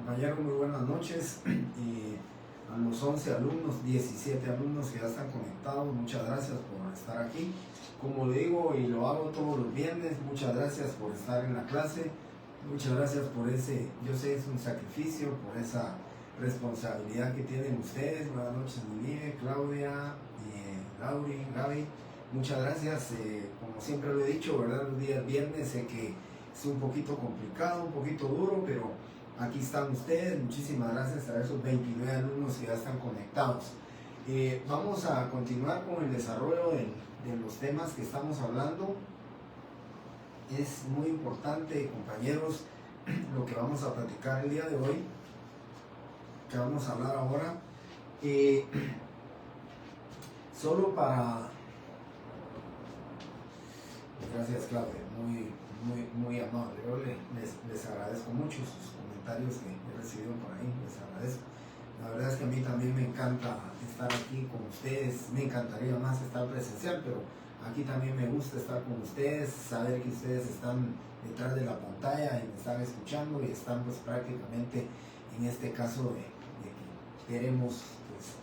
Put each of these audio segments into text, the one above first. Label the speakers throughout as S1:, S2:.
S1: Compañeros, muy buenas noches. A los 11 alumnos, 17 alumnos que ya están conectados, muchas gracias por estar aquí. Como le digo y lo hago todos los viernes, muchas gracias por estar en la clase, muchas gracias por ese, yo sé es un sacrificio, por esa responsabilidad que tienen ustedes. Buenas noches, Nive, Claudia, Lauri, Gaby, muchas gracias. Como siempre lo he dicho, ¿verdad? Los días viernes sé que es un poquito complicado, un poquito duro, pero aquí están ustedes. Muchísimas gracias a esos 29 alumnos que ya están conectados. Vamos a continuar con el desarrollo de los temas que estamos hablando. Es muy importante, compañeros, lo que vamos a platicar el día de hoy, que vamos a hablar ahora. Solo para... Gracias, Claudia, muy amable. Yo les agradezco mucho sus comentarios que he recibido por ahí, les agradezco. La verdad es que a mí también me encanta estar aquí con ustedes, me encantaría más estar presencial, pero aquí también me gusta estar con ustedes, saber que ustedes están detrás de la pantalla y me están escuchando y están pues prácticamente en este caso de que queremos pues,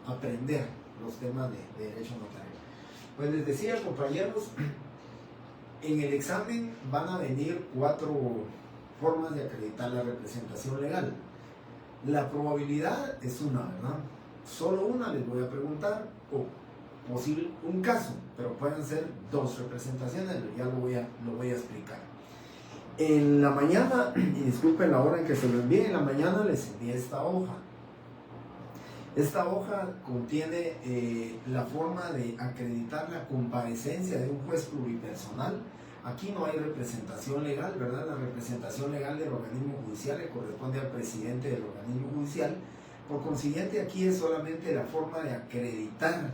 S1: aprender los temas de derecho notario. Pues les decía, compañeros, en el examen van a venir 4 formas de acreditar la representación legal. La probabilidad es una, ¿verdad? Solo una les voy a preguntar, o posible un caso, pero pueden ser 2 representaciones, ya lo voy a explicar. En la mañana, y disculpen la hora en que se lo envié, en la mañana les envié esta hoja. Esta hoja contiene la forma de acreditar la comparecencia de un juez pluripersonal. Aquí no hay representación legal, ¿verdad? La representación legal del organismo judicial le corresponde al presidente del organismo judicial. Por consiguiente, aquí es solamente la forma de acreditar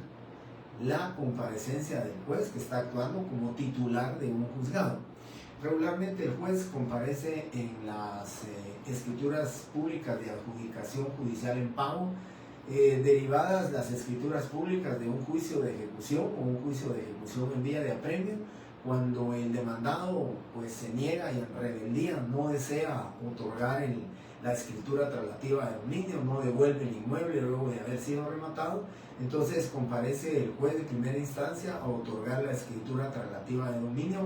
S1: la comparecencia del juez que está actuando como titular de un juzgado. Regularmente el juez comparece en las escrituras públicas de adjudicación judicial en pago, derivadas las escrituras públicas de un juicio de ejecución o un juicio de ejecución en vía de apremio, cuando el demandado pues se niega y en rebeldía no desea otorgar la escritura traslativa de dominio, no devuelve el inmueble luego de haber sido rematado, entonces comparece el juez de primera instancia a otorgar la escritura traslativa de dominio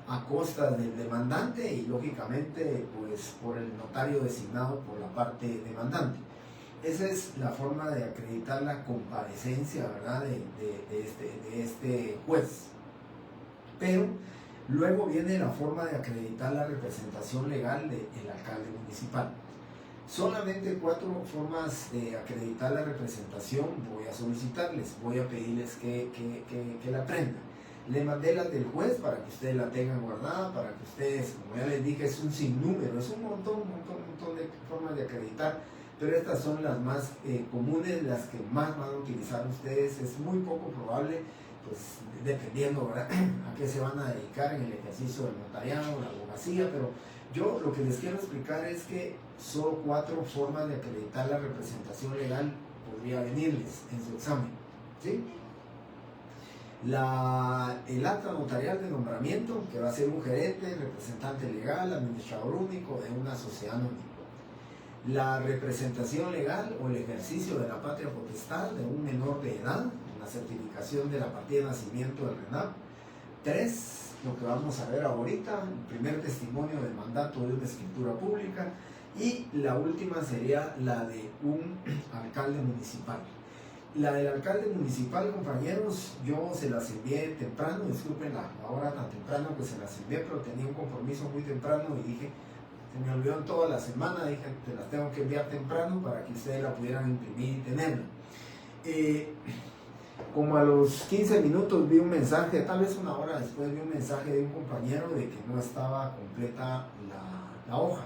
S1: a costas del demandante y lógicamente pues por el notario designado por la parte demandante. Esa es la forma de acreditar la comparecencia, ¿verdad? de este juez. Pero luego viene la forma de acreditar la representación legal del alcalde municipal. Solamente 4 formas de acreditar la representación voy a solicitarles, voy a pedirles que la aprendan. Le mandé las del juez para que ustedes la tengan guardada, para que ustedes, como ya les dije, es un sinnúmero, es un montón de formas de acreditar, pero estas son las más comunes, las que más van a utilizar ustedes. Es muy poco probable, pues dependiendo, ¿verdad?, a qué se van a dedicar en el ejercicio del notariado, la abogacía, pero yo lo que les quiero explicar es que solo 4 formas de acreditar la representación legal podría venirles en su examen, ¿sí? El acta notarial de nombramiento, que va a ser un gerente, representante legal, administrador único de una sociedad anónima. La representación legal o el ejercicio de la patria potestad de un menor de edad, la certificación de la partida de nacimiento del RENAP. 3, lo que vamos a ver ahorita, el primer testimonio de mandato de una escritura pública. Y la última sería la de un alcalde municipal. La del alcalde municipal, compañeros, yo se las envié temprano, disculpen la hora tan temprano que se las envié, pero tenía un compromiso muy temprano y dije, se me olvidó en toda la semana, dije, te las tengo que enviar temprano para que ustedes la pudieran imprimir y tenerla. Como a los 15 minutos vi un mensaje, tal vez una hora después vi un mensaje de un compañero de que no estaba completa la hoja.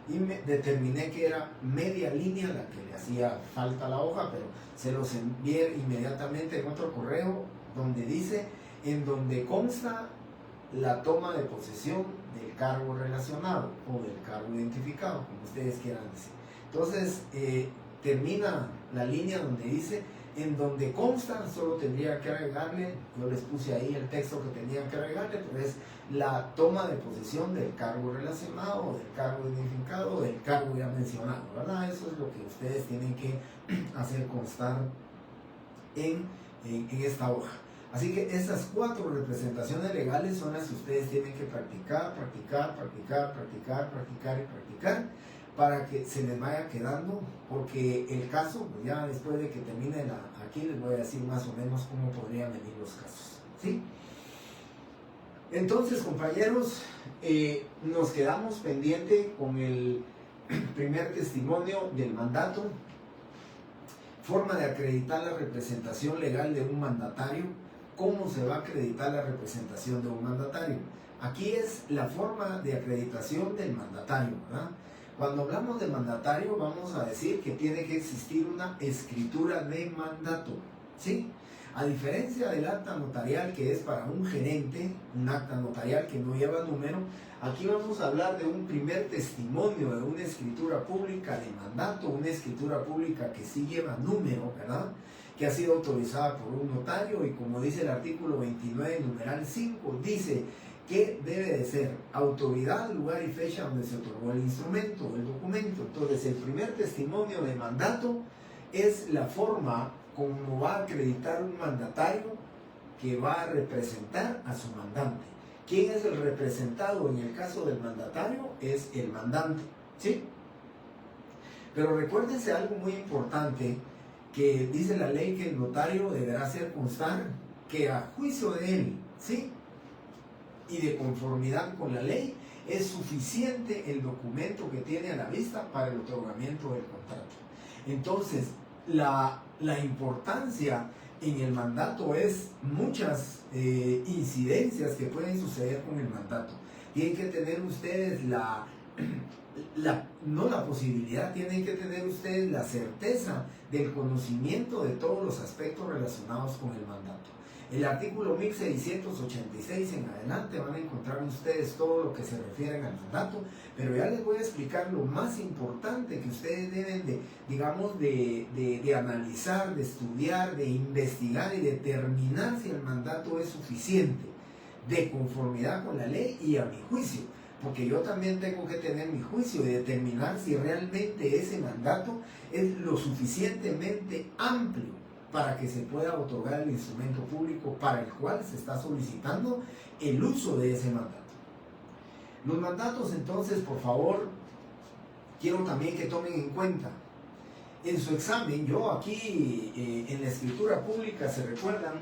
S1: Y determiné que era media línea la que le hacía falta a la hoja, pero se los envié inmediatamente en otro correo donde dice, en donde consta la toma de posesión del cargo relacionado o del cargo identificado, como ustedes quieran decir. Entonces termina la línea donde dice en donde consta, solo tendría que agregarle, yo les puse ahí el texto que tenían que agregarle, pero es la toma de posesión del cargo relacionado, del cargo identificado, del cargo ya mencionado, ¿verdad? Eso es lo que ustedes tienen que hacer constar en esta hoja. Así que esas 4 representaciones legales son las que ustedes tienen que practicar y practicar para que se les vaya quedando, porque el caso, pues ya después de que termine aquí les voy a decir más o menos cómo podrían venir los casos, ¿sí? Entonces, compañeros, nos quedamos pendiente con el primer testimonio del mandato, forma de acreditar la representación legal de un mandatario. ¿Cómo se va a acreditar la representación de un mandatario? Aquí es la forma de acreditación del mandatario, ¿verdad? Cuando hablamos de mandatario, vamos a decir que tiene que existir una escritura de mandato, ¿sí? A diferencia del acta notarial, que es para un gerente, un acta notarial que no lleva número, aquí vamos a hablar de un primer testimonio de una escritura pública de mandato, una escritura pública que sí lleva número, ¿verdad?, que ha sido autorizada por un notario, y como dice el artículo 29, numeral 5, dice que debe de ser autoridad, lugar y fecha donde se otorgó el instrumento, el documento. Entonces, el primer testimonio de mandato es la forma como va a acreditar un mandatario que va a representar a su mandante. ¿Quién es el representado en el caso del mandatario? Es el mandante, ¿sí? Pero recuérdense algo muy importante, que dice la ley que el notario deberá hacer constar que a juicio de él, ¿sí?, y de conformidad con la ley, es suficiente el documento que tiene a la vista para el otorgamiento del contrato. Entonces, la importancia en el mandato es muchas incidencias que pueden suceder con el mandato. Tienen que tener ustedes no la posibilidad, tienen que tener ustedes la certeza del conocimiento de todos los aspectos relacionados con el mandato. El artículo 1686 en adelante van a encontrar ustedes todo lo que se refiere al mandato, pero ya les voy a explicar lo más importante que ustedes deben de, digamos, de analizar, de estudiar, de investigar y determinar si el mandato es suficiente, de conformidad con la ley y a mi juicio. Porque yo también tengo que tener mi juicio y determinar si realmente ese mandato es lo suficientemente amplio para que se pueda otorgar el instrumento público para el cual se está solicitando el uso de ese mandato. Los mandatos, entonces, por favor, quiero también que tomen en cuenta en su examen. Yo aquí en la escritura pública, ¿se recuerdan?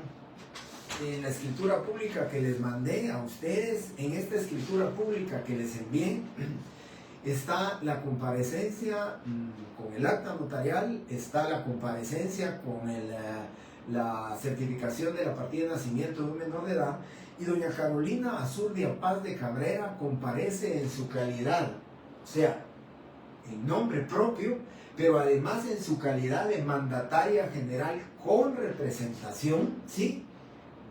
S1: En la escritura pública que les mandé a ustedes, en esta escritura pública que les envié, está la comparecencia con el acta notarial, está la comparecencia con la certificación de la partida de nacimiento de un menor de edad, y doña Carolina Azurdia Paz de Cabrera comparece en su calidad, o sea, en nombre propio, pero además en su calidad de mandataria general con representación, ¿sí?,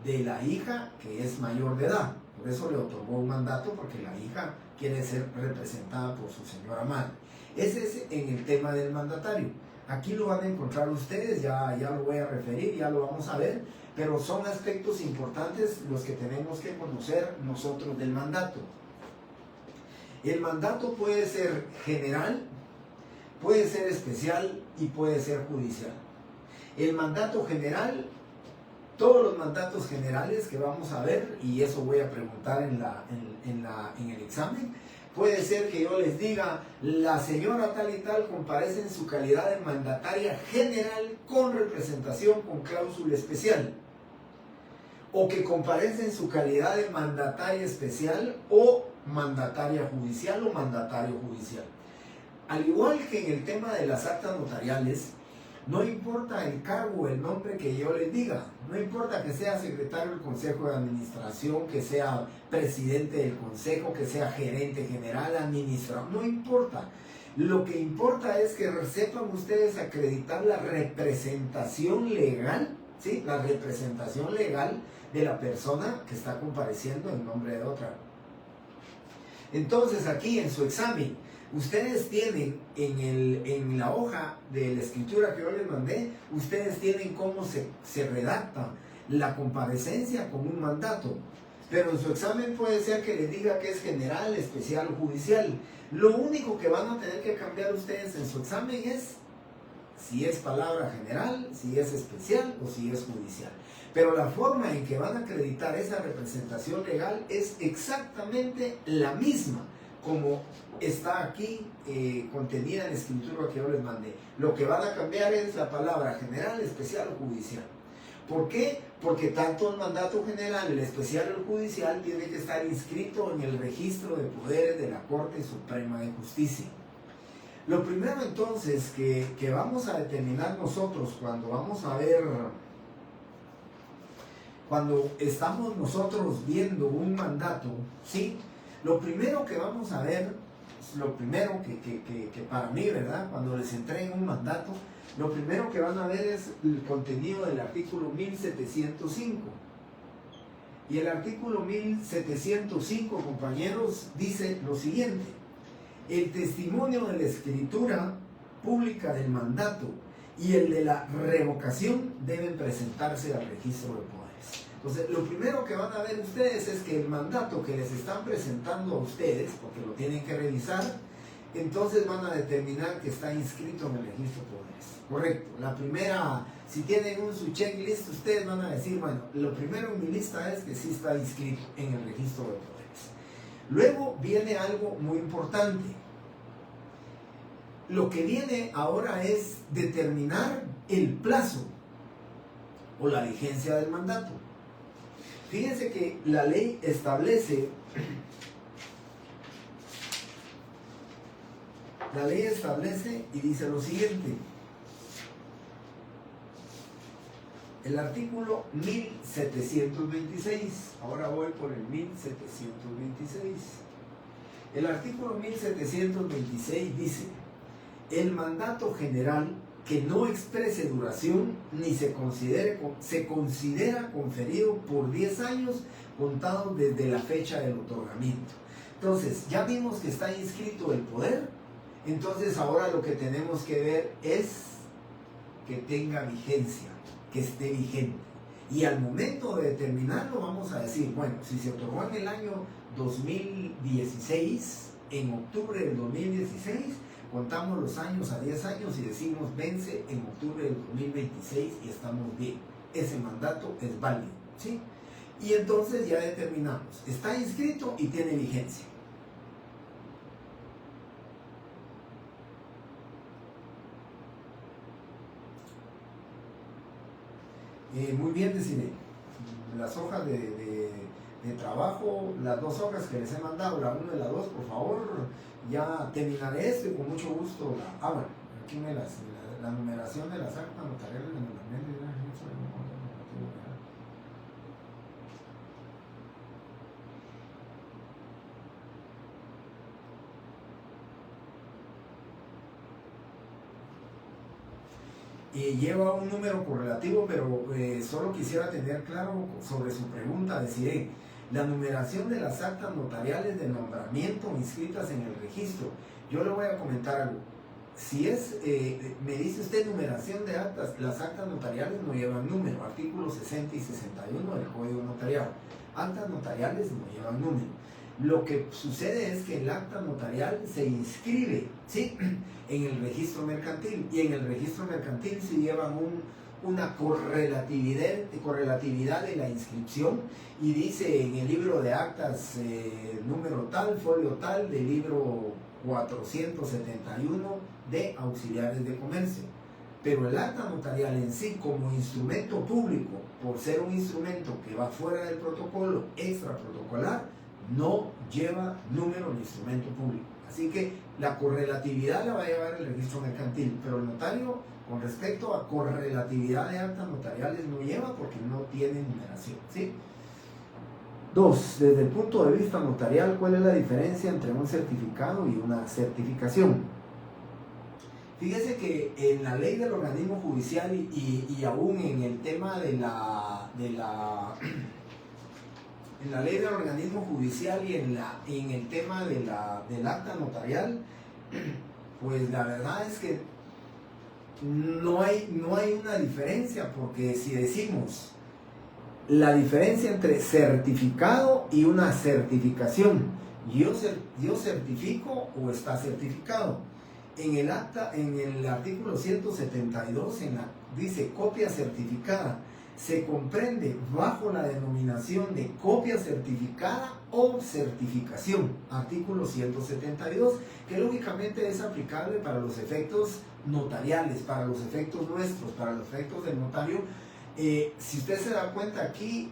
S1: de la hija que es mayor de edad. Por eso le otorgó un mandato, porque la hija quiere ser representada por su señora madre. Ese es en el tema del mandatario. Aquí lo van a encontrar ustedes, ya lo voy a referir, ya lo vamos a ver, pero son aspectos importantes los que tenemos que conocer nosotros del mandato. El mandato puede ser general, puede ser especial y puede ser judicial. El mandato general, todos los mandatos generales que vamos a ver, y eso voy a preguntar en el examen, puede ser que yo les diga: la señora tal y tal comparece en su calidad de mandataria general con representación con cláusula especial, o que comparece en su calidad de mandataria especial o mandataria judicial o mandatario judicial. Al igual que en el tema de las actas notariales, no importa el cargo o el nombre que yo les diga, no importa que sea secretario del Consejo de Administración, que sea presidente del Consejo, que sea gerente general, administrador, no importa. Lo que importa es que sepan ustedes acreditar la representación legal, ¿sí?, la representación legal de la persona que está compareciendo en nombre de otra. Entonces, aquí en su examen Ustedes tienen en la hoja de la escritura que yo les mandé, ustedes tienen cómo se redacta la comparecencia con un mandato. Pero en su examen puede ser que les diga que es general, especial o judicial. Lo único que van a tener que cambiar ustedes en su examen es si es palabra general, si es especial o si es judicial. Pero la forma en que van a acreditar esa representación legal es exactamente la misma como está aquí contenida en la escritura que yo les mandé. Lo que van a cambiar es la palabra general, especial o judicial. ¿Por qué? Porque tanto el mandato general, el especial o el judicial tiene que estar inscrito en el registro de poderes de la Corte Suprema de Justicia. Lo primero entonces que vamos a determinar nosotros cuando vamos a ver, cuando estamos nosotros viendo un mandato, ¿sí? Lo primero que vamos a ver, lo primero que para mí, ¿verdad? Cuando les entreguen un mandato, lo primero que van a ver es el contenido del artículo 1705. Y el artículo 1705, compañeros, dice lo siguiente: el testimonio de la escritura pública del mandato y el de la revocación deben presentarse al registro de poderes. Entonces, lo primero que van a ver ustedes es que el mandato que les están presentando a ustedes, porque lo tienen que revisar, entonces van a determinar que está inscrito en el registro de poderes. Correcto. La primera, si tienen su checklist, ustedes van a decir, bueno, lo primero en mi lista es que sí está inscrito en el registro de poderes. Luego viene algo muy importante. Lo que viene ahora es determinar el plazo o la vigencia del mandato. Fíjense que la ley establece y dice lo siguiente. El artículo 1726, ahora voy por el 1726. El artículo 1726 dice: el mandato general que no exprese duración ni se considera conferido por 10 años contados desde la fecha del otorgamiento. Entonces, ya vimos que está inscrito el poder, entonces ahora lo que tenemos que ver es que tenga vigencia, que esté vigente. Y al momento de determinarlo vamos a decir, bueno, si se otorgó en el año 2016, en octubre del 2016, contamos los años a 10 años y decimos vence en octubre del 2026 y estamos bien. Ese mandato es válido, ¿sí? Y entonces ya determinamos, está inscrito y tiene vigencia. Muy bien, deciré. Las hojas de trabajo, las dos hojas que les he mandado, la 1 y la 2, por favor, ya terminaré esto y con mucho gusto. Bueno, aquí la numeración de las actas notariales de nombramiento y de lleva un número correlativo, pero solo quisiera tener claro sobre su pregunta, decir, la numeración de las actas notariales de nombramiento inscritas en el registro. Yo le voy a comentar algo. Si es, me dice usted numeración de actas, las actas notariales no llevan número, artículos 60 y 61 del Código Notarial. Actas notariales no llevan número. Lo que sucede es que el acta notarial se inscribe, ¿sí?, en el registro mercantil, y en el registro mercantil se llevan una correlatividad de la inscripción, y dice en el libro de actas número tal, folio tal, del libro 471 de auxiliares de comercio. Pero el acta notarial en sí, como instrumento público, por ser un instrumento que va fuera del protocolo, extra protocolar, no lleva número en instrumento público. Así que la correlatividad la va a llevar el registro mercantil, pero el notario, con respecto a correlatividad de actas notariales, no lleva porque no tiene numeración, ¿sí? 2. Desde el punto de vista notarial, ¿cuál es la diferencia entre un certificado y una certificación? Fíjese que en la ley del organismo judicial y aún en el tema en la ley del organismo judicial y en el tema del acta notarial, pues la verdad es que no hay una diferencia, porque si decimos la diferencia entre certificado y una certificación, yo certifico o está certificado. En el artículo 172 dice copia certificada. Se comprende bajo la denominación de copia certificada o certificación, artículo 172, que lógicamente es aplicable para los efectos notariales, para los efectos nuestros, para los efectos del notario. Si usted se da cuenta aquí,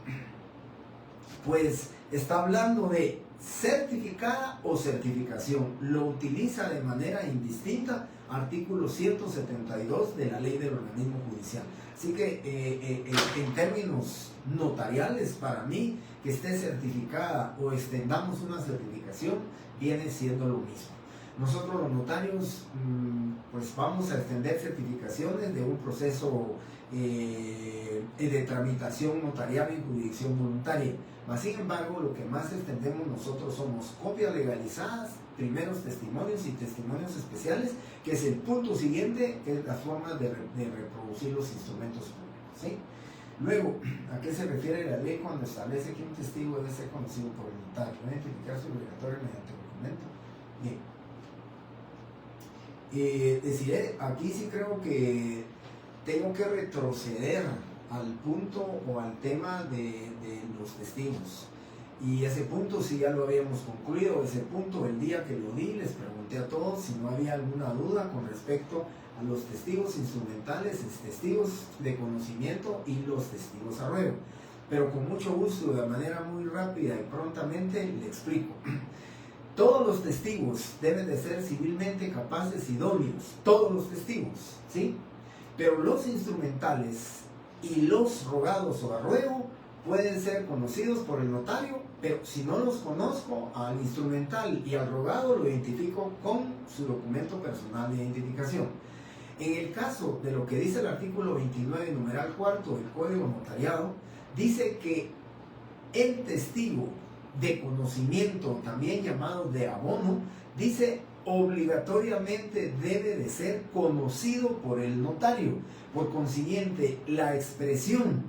S1: pues está hablando de certificada o certificación, lo utiliza de manera indistinta, artículo 172 de la ley del organismo judicial. Así que en términos notariales, para mí, que esté certificada o extendamos una certificación, viene siendo lo mismo. Nosotros los notarios, pues vamos a extender certificaciones de un proceso de tramitación notarial en jurisdicción voluntaria. Mas, sin embargo, lo que más extendemos nosotros somos copias legalizadas, primeros testimonios y testimonios especiales, que es el punto siguiente, que es la forma de reproducir los instrumentos públicos, ¿sí? Luego, ¿a qué se refiere la ley cuando establece que un testigo debe ser conocido por el notario? Debe identificarse obligatorio mediante documento. Bien. Deciré, aquí sí creo que tengo que retroceder al punto o al tema de los testigos. Y ese punto sí ya lo habíamos concluido. Ese punto, el día que lo di, les pregunté a todos si no había alguna duda con respecto a los testigos instrumentales, testigos de conocimiento y los testigos a ruego. Pero con mucho gusto, de manera muy rápida y prontamente, le explico. Todos los testigos deben de ser civilmente capaces y idóneos, todos los testigos, ¿sí? Pero los instrumentales y los rogados o a ruego pueden ser conocidos por el notario, pero si no los conozco, al instrumental y al rogado lo identifico con su documento personal de identificación. En el caso de lo que dice el artículo 29, numeral cuarto del Código Notariado, dice que el testigo de conocimiento, también llamado de abono, dice obligatoriamente debe de ser conocido por el notario. Por consiguiente, la expresión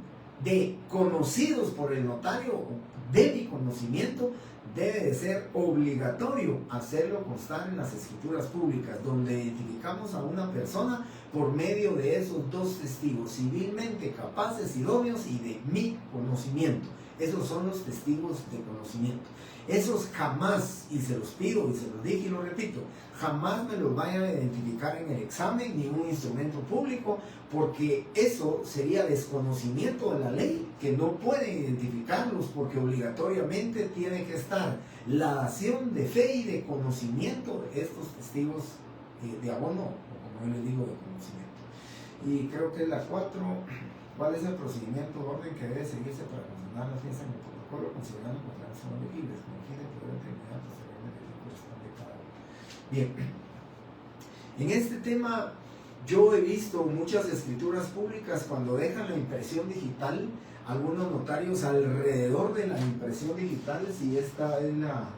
S1: de conocidos por el notario, de mi conocimiento, debe de ser obligatorio hacerlo constar en las escrituras públicas, donde identificamos a una persona por medio de esos dos testigos, civilmente capaces, idóneos y de mi conocimiento. Esos son los testigos de conocimiento. Esos jamás, y se los pido y se los dije y lo repito, jamás me los vayan a identificar en el examen ni un instrumento público, porque eso sería desconocimiento de la ley, que no pueden identificarlos porque obligatoriamente tiene que estar la dación de fe y de conocimiento de estos testigos de abono, o como yo les digo, de conocimiento. Y creo que es la 4. ¿Cuál es el procedimiento o orden que debe seguirse para consignar la fianza en el protocolo, considerando que las son elegibles, con el fin de poder determinar posteriormente el corresponde a cada uno? Bien, en este tema yo he visto muchas escrituras públicas cuando dejan la impresión digital, algunos notarios alrededor de la impresión digital, si esta es la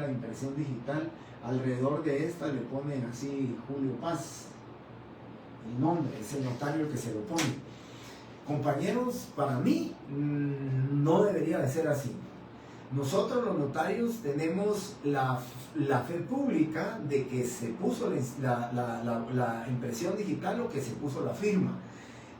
S1: impresión digital, alrededor de esta le ponen así Julio Paz, el nombre, es el notario que se lo pone. Compañeros, para mí no debería de ser así. Nosotros los notarios tenemos la fe pública de que se puso la impresión digital o que se puso la firma.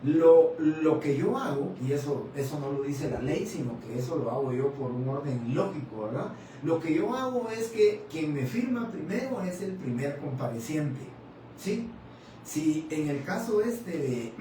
S1: Lo que yo hago, y eso no lo dice la ley, sino que eso lo hago yo por un orden lógico, ¿verdad? Lo que yo hago es que quien me firma primero es el primer compareciente, ¿sí? Si en el caso de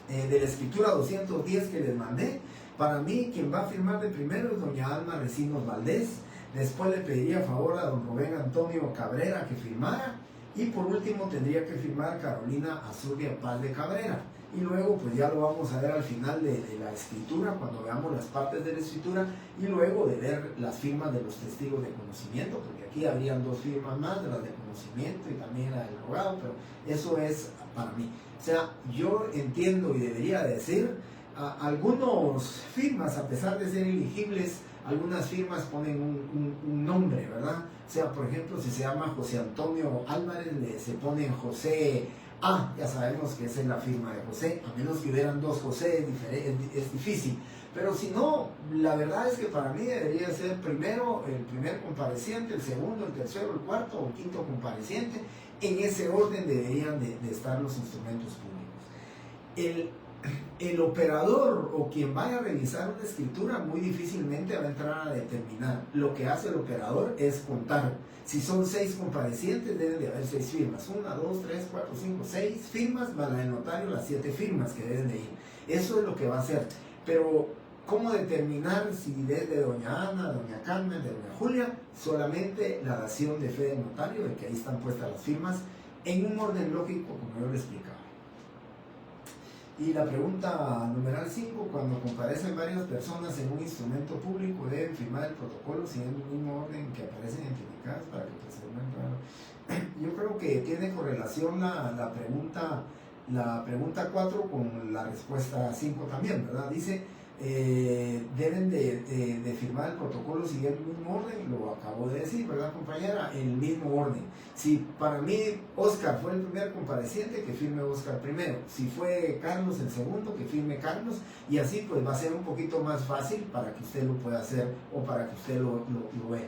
S1: la escritura 210 que les mandé, para mí quien va a firmar de primero es doña Alma Recinos Valdés. Después le pediría favor a don Rubén Antonio Cabrera que firmara, y por último tendría que firmar Carolina Azurdia Paz de Cabrera. Y luego pues ya lo vamos a ver al final de la escritura, cuando veamos las partes de la escritura, y luego de ver las firmas de los testigos de conocimiento, porque aquí habrían dos firmas más, las de conocimiento y también la del rogado, pero eso es para mí. O sea, yo entiendo y debería decir algunas firmas, a pesar de ser elegibles, algunas firmas ponen un nombre, ¿verdad? O sea, por ejemplo, si se llama José Antonio Álvarez, se ponen José A, ya sabemos que esa es la firma de José, a menos que hubieran dos José, es difícil. Pero si no, la verdad es que para mí debería ser primero el primer compareciente, el segundo, el tercero, el cuarto o el quinto compareciente. En ese orden deberían de estar los instrumentos públicos. El operador o quien vaya a revisar una escritura muy difícilmente va a entrar a determinar. Lo que hace el operador es contar. Si son 6 comparecientes, deben de haber 6 firmas. 1, 2, 3, 4, 5, 6 firmas, más la del notario, las 7 firmas que deben de ir. Eso es lo que va a hacer. Pero, ¿cómo determinar si es de doña Ana, doña Carmen, de doña Julia? Solamente la dación de fe del notario, de que ahí están puestas las firmas, en un orden lógico, como yo le explicaba. Y la pregunta numeral 5, cuando comparecen varias personas en un instrumento público, deben firmar el protocolo siguiendo el mismo orden que aparecen identificadas para que procedimiento. Yo creo que tiene correlación la pregunta 4 con la respuesta 5 también, ¿verdad? Dice, deben de firmar el protocolo siguiendo el mismo orden, lo acabo de decir, ¿verdad, compañera? El mismo orden. Si para mí Oscar fue el primer compareciente, que firme Oscar primero. Si fue Carlos el segundo, que firme Carlos. Y así pues va a ser un poquito más fácil para que usted lo pueda hacer o para que usted lo vea.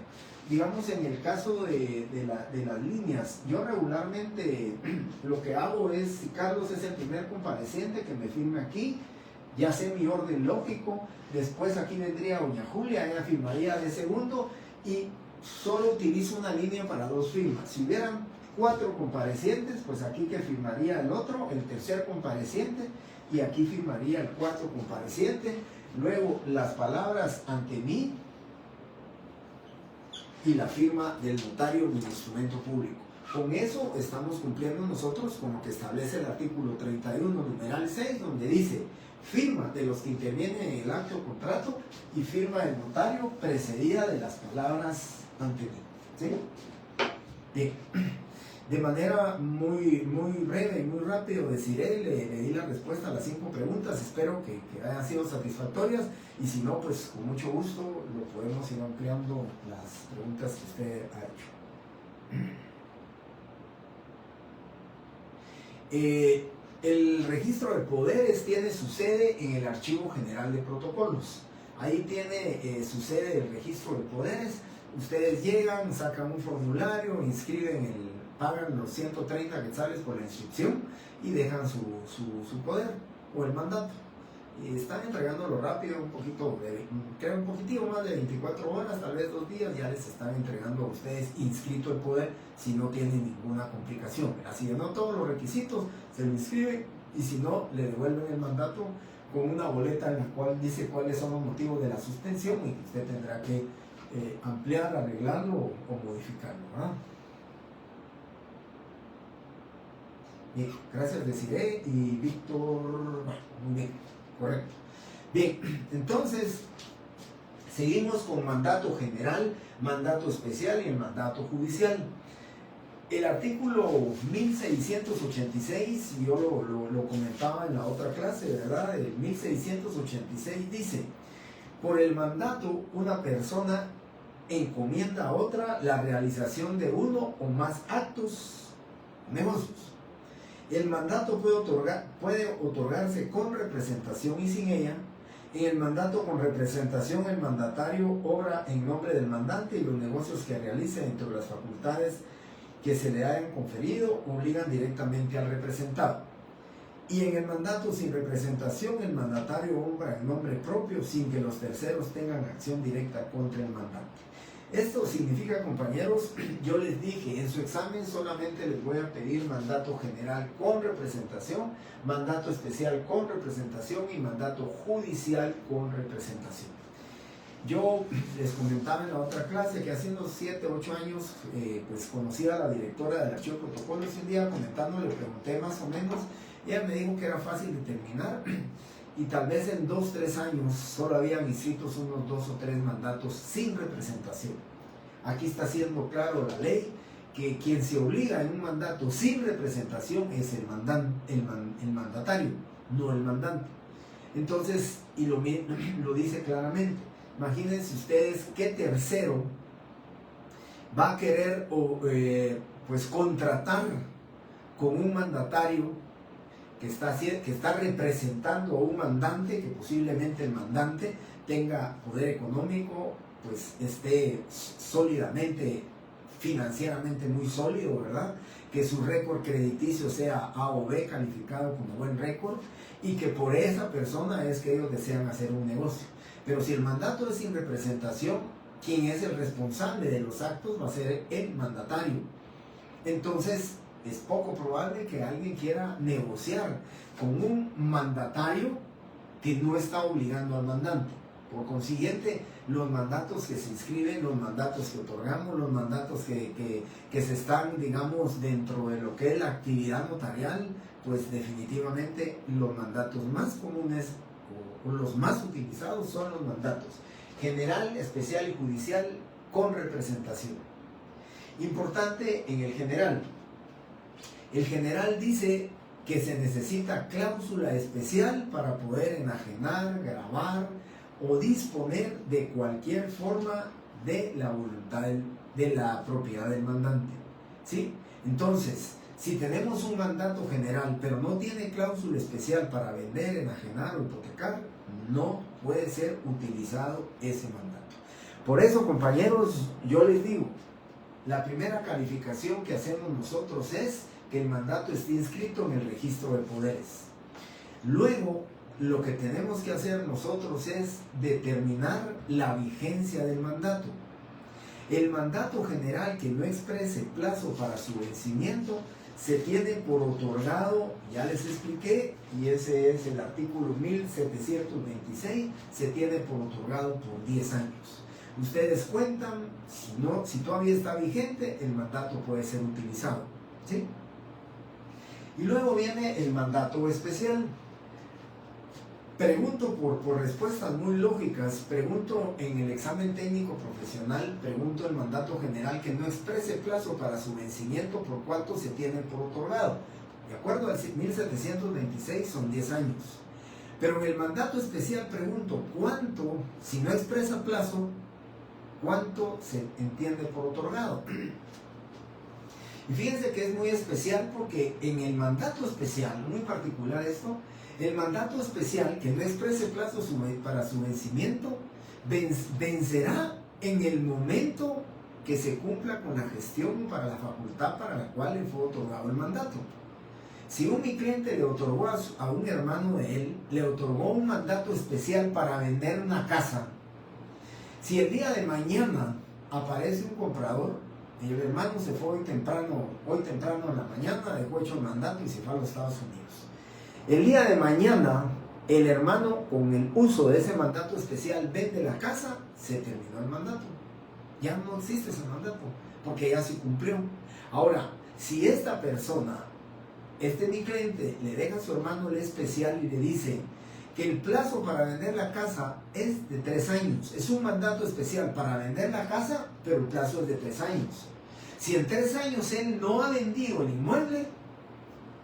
S1: Digamos, en el caso de las líneas, yo regularmente lo que hago es, si Carlos es el primer compareciente, que me firme aquí. Ya sé mi orden lógico, después aquí vendría doña Julia, ella firmaría de segundo y solo utilizo una línea para 2 firmas. Si hubieran 4 comparecientes, pues aquí que firmaría el otro, el tercer compareciente, y aquí firmaría el cuarto compareciente. Luego las palabras ante mí y la firma del notario en el instrumento público. Con eso estamos cumpliendo nosotros con lo que establece el artículo 31, numeral 6, donde dice: firma de los que intervienen en el acto o contrato y firma del notario precedida de las palabras ante mí. ¿Sí? Bien. De manera muy breve y muy rápido deciré, le di la respuesta a las 5 preguntas, espero que hayan sido satisfactorias, y si no, pues con mucho gusto lo podemos ir ampliando las preguntas que usted ha hecho. El registro de poderes tiene su sede en el Archivo General de Protocolos. Ahí tiene su sede el registro de poderes. Ustedes llegan, sacan un formulario, pagan los 130 quetzales por la inscripción y dejan su poder o el mandato. Y están entregándolo rápido, un poquitito más de 24 horas, tal vez 2 días, ya les están entregando a ustedes inscrito el poder si no tienen ninguna complicación. Si llenó todos los requisitos, se lo inscriben, y si no, le devuelven el mandato con una boleta en la cual dice cuáles son los motivos de la suspensión y que usted tendrá que ampliar, arreglarlo o modificarlo, ¿verdad? Bien, gracias Desiree y Víctor. Muy bien, correcto. Bien, entonces seguimos con mandato general, mandato especial y el mandato judicial. El artículo 1686, yo lo comentaba en la otra clase, ¿verdad? El 1686 dice: por el mandato, una persona encomienda a otra la realización de uno o más actos o negocios. El mandato puede otorgarse con representación y sin ella. En el mandato con representación, el mandatario obra en nombre del mandante y los negocios que realice dentro de las facultades que se le hayan conferido obligan directamente al representado. Y en el mandato sin representación, el mandatario obra en nombre propio sin que los terceros tengan acción directa contra el mandante. Esto significa, compañeros, yo les dije, en su examen solamente les voy a pedir mandato general con representación, mandato especial con representación y mandato judicial con representación. Yo les comentaba en la otra clase que hace unos 7 u 8 años pues conocí a la directora del Archivo de Protocolos, y un día comentando le pregunté más o menos, y ella me dijo que era fácil determinar y tal vez en 2 o 3 años solo habían inscritos unos 2 o 3 mandatos sin representación. Aquí está siendo claro la ley que quien se obliga en un mandato sin representación es el mandatario, no el mandante. Entonces, y lo dice claramente. Imagínense ustedes qué tercero va a querer pues contratar con un mandatario que está representando a un mandante, que posiblemente el mandante tenga poder económico, pues esté sólidamente, financieramente muy sólido, ¿verdad? Que su récord crediticio sea A o B, calificado como buen récord, y que por esa persona es que ellos desean hacer un negocio. Pero si el mandato es sin representación, quien es el responsable de los actos va a ser el mandatario. Entonces, es poco probable que alguien quiera negociar con un mandatario que no está obligando al mandante. Por consiguiente, los mandatos que se inscriben, los mandatos que otorgamos, los mandatos que se están, digamos, dentro de lo que es la actividad notarial, pues definitivamente los mandatos más comunes o los más utilizados son los mandatos general, especial y judicial con representación. Importante en el general. El general dice que se necesita cláusula especial para poder enajenar, gravar o disponer de cualquier forma de la voluntad de la propiedad del mandante. ¿Sí? Entonces, si tenemos un mandato general pero no tiene cláusula especial para vender, enajenar o hipotecar, no puede ser utilizado ese mandato. Por eso, compañeros, yo les digo, la primera calificación que hacemos nosotros es que el mandato esté inscrito en el registro de poderes. Luego, lo que tenemos que hacer nosotros es determinar la vigencia del mandato. El mandato general que no exprese plazo para su vencimiento se tiene por otorgado, ya les expliqué, y ese es el artículo 1726, se tiene por otorgado por 10 años. Ustedes cuentan, si todavía está vigente, el mandato puede ser utilizado, ¿sí? Y luego viene el mandato especial. Pregunto por respuestas muy lógicas, pregunto en el examen técnico profesional, pregunto el mandato general que no exprese plazo para su vencimiento, por cuánto se tiene por otorgado. De acuerdo al 1726 son 10 años. Pero en el mandato especial pregunto cuánto, si no expresa plazo, cuánto se entiende por otorgado. Y fíjense que es muy especial porque en el mandato especial, muy particular esto, el mandato especial que no exprese plazo para su vencimiento vencerá en el momento que se cumpla con la gestión para la facultad para la cual le fue otorgado el mandato. Si mi cliente le otorgó a un hermano de él, le otorgó un mandato especial para vender una casa, si el día de mañana aparece un comprador, y el hermano se fue hoy temprano en la mañana, dejó hecho el mandato y se fue a los Estados Unidos. El día de mañana, el hermano, con el uso de ese mandato especial, vende la casa, se terminó el mandato. Ya no existe ese mandato, porque ya se cumplió. Ahora, si esta persona, mi cliente, le deja a su hermano el especial y le dice que el plazo para vender la casa es de 3 años. Es un mandato especial para vender la casa, pero el plazo es de 3 años. Si en 3 años él no ha vendido el inmueble,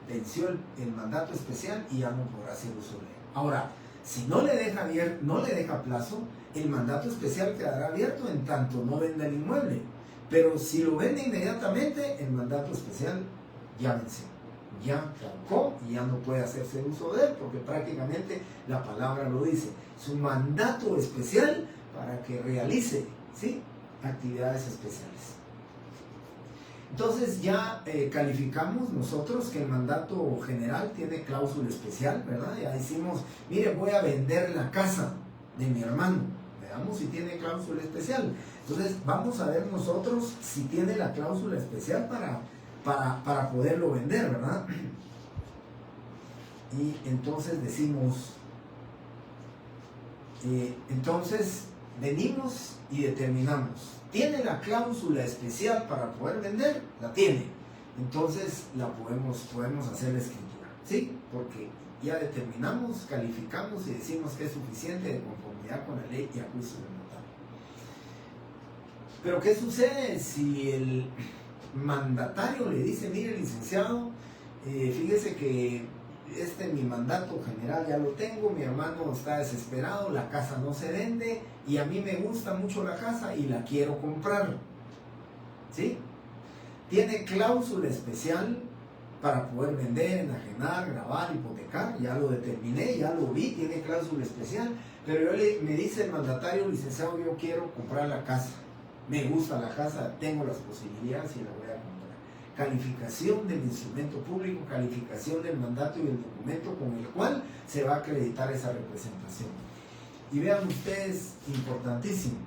S1: venció el mandato especial y ya no podrá hacer uso de él. Ahora, si no le deja plazo, el mandato especial quedará abierto en tanto no venda el inmueble. Pero si lo vende inmediatamente, el mandato especial ya venció, ya caducó y ya no puede hacerse uso de él, porque prácticamente la palabra lo dice. Es un mandato especial para que realice, ¿sí?, actividades especiales. Entonces ya calificamos nosotros que el mandato general tiene cláusula especial, ¿verdad? Ya decimos, mire, voy a vender la casa de mi hermano. Veamos si tiene cláusula especial. Entonces vamos a ver nosotros si tiene la cláusula especial para poderlo vender, ¿verdad? Y entonces decimos, entonces venimos y determinamos. ¿Tiene la cláusula especial para poder vender? La tiene. Entonces la podemos hacer la escritura, ¿sí? Porque ya determinamos, calificamos y decimos que es suficiente de conformidad con la ley y a juicio del notario. Pero ¿qué sucede si el mandatario le dice, mire, licenciado, fíjese que mi mandato general ya lo tengo, mi hermano está desesperado, la casa no se vende y a mí me gusta mucho la casa y la quiero comprar. ¿Sí? Tiene cláusula especial para poder vender, enajenar, grabar, hipotecar, ya lo determiné, ya lo vi, tiene cláusula especial, pero me dice el mandatario, licenciado, yo quiero comprar la casa, me gusta la casa, tengo las posibilidades y la voy a comprar. Calificación del instrumento público, calificación del mandato y el documento con el cual se va a acreditar esa representación. Y vean ustedes, importantísimo,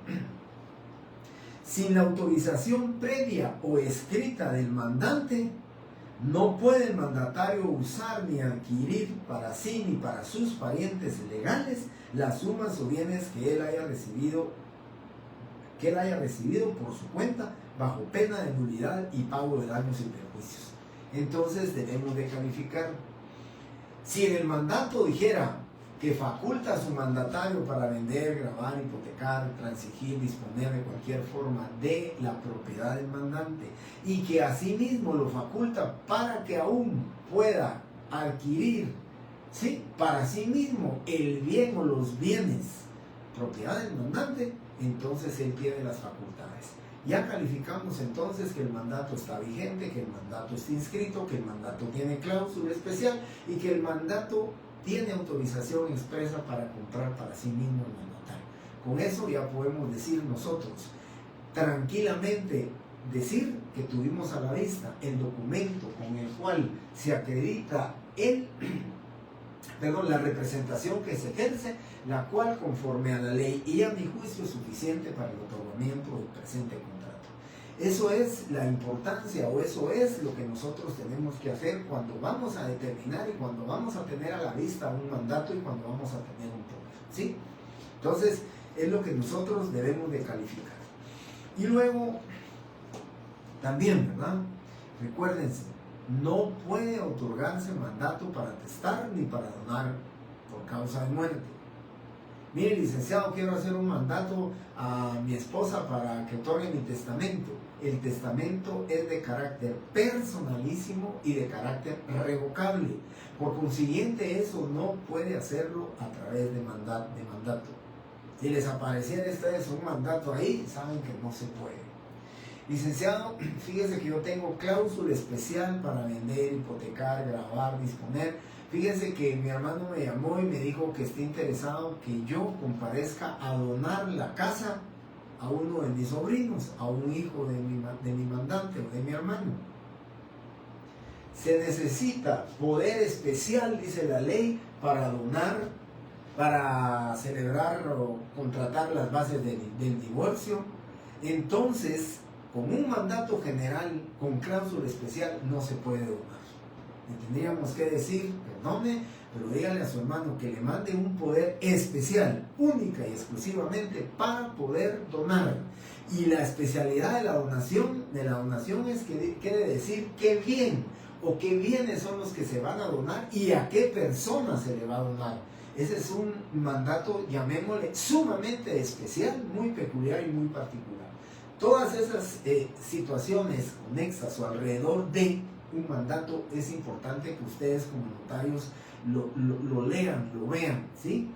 S1: sin la autorización previa o escrita del mandante, no puede el mandatario usar ni adquirir para sí ni para sus parientes legales las sumas o bienes que él haya recibido por su cuenta bajo pena de nulidad y pago de daños y perjuicios. Entonces debemos de calificar. Si en el mandato dijera que faculta a su mandatario para vender, grabar, hipotecar, transigir, disponer de cualquier forma de la propiedad del mandante y que asimismo lo faculta para que aún pueda adquirir, ¿sí?, para sí mismo el bien o los bienes propiedad del mandante, entonces él tiene las facultades. Ya calificamos entonces que el mandato está vigente, que el mandato está inscrito, que el mandato tiene cláusula especial y que el mandato tiene autorización expresa para comprar para sí mismo el mandatario. Con eso ya podemos decir nosotros, tranquilamente decir que tuvimos a la vista el documento con el cual se acredita la representación que se ejerce, la cual conforme a la ley y a mi juicio es suficiente para el otorgamiento del presente contrato. Eso es la importancia o eso es lo que nosotros tenemos que hacer cuando vamos a determinar y cuando vamos a tener a la vista un mandato y cuando vamos a tener un poder, ¿sí? Entonces, es lo que nosotros debemos de calificar. Y luego, también, ¿verdad? Recuérdense, no puede otorgarse mandato para testar ni para donar por causa de muerte. Mire, licenciado, quiero hacer un mandato a mi esposa para que otorgue mi testamento. El testamento es de carácter personalísimo y de carácter revocable. Por consiguiente, eso no puede hacerlo a través de mandato. Si les apareciera a ustedes un mandato ahí, saben que no se puede. Licenciado, fíjese que yo tengo cláusula especial para vender, hipotecar, grabar, disponer. Fíjese que mi hermano me llamó y me dijo que está interesado que yo comparezca a donar la casa a uno de mis sobrinos, a un hijo de mi mandante o de mi hermano. Se necesita poder especial, dice la ley, para donar, para celebrar o contratar las bases del divorcio. Entonces, con un mandato general, con cláusula especial, no se puede donar. Le tendríamos que decir, perdone, pero dígale a su hermano que le mande un poder especial, única y exclusivamente para poder donar. Y la especialidad de la donación es que quiere decir qué bien o qué bienes son los que se van a donar y a qué persona se le va a donar. Ese es un mandato, llamémosle, sumamente especial, muy peculiar y muy particular. Todas esas situaciones conexas o alrededor de un mandato es importante que ustedes como notarios lo lean, lo vean, ¿sí?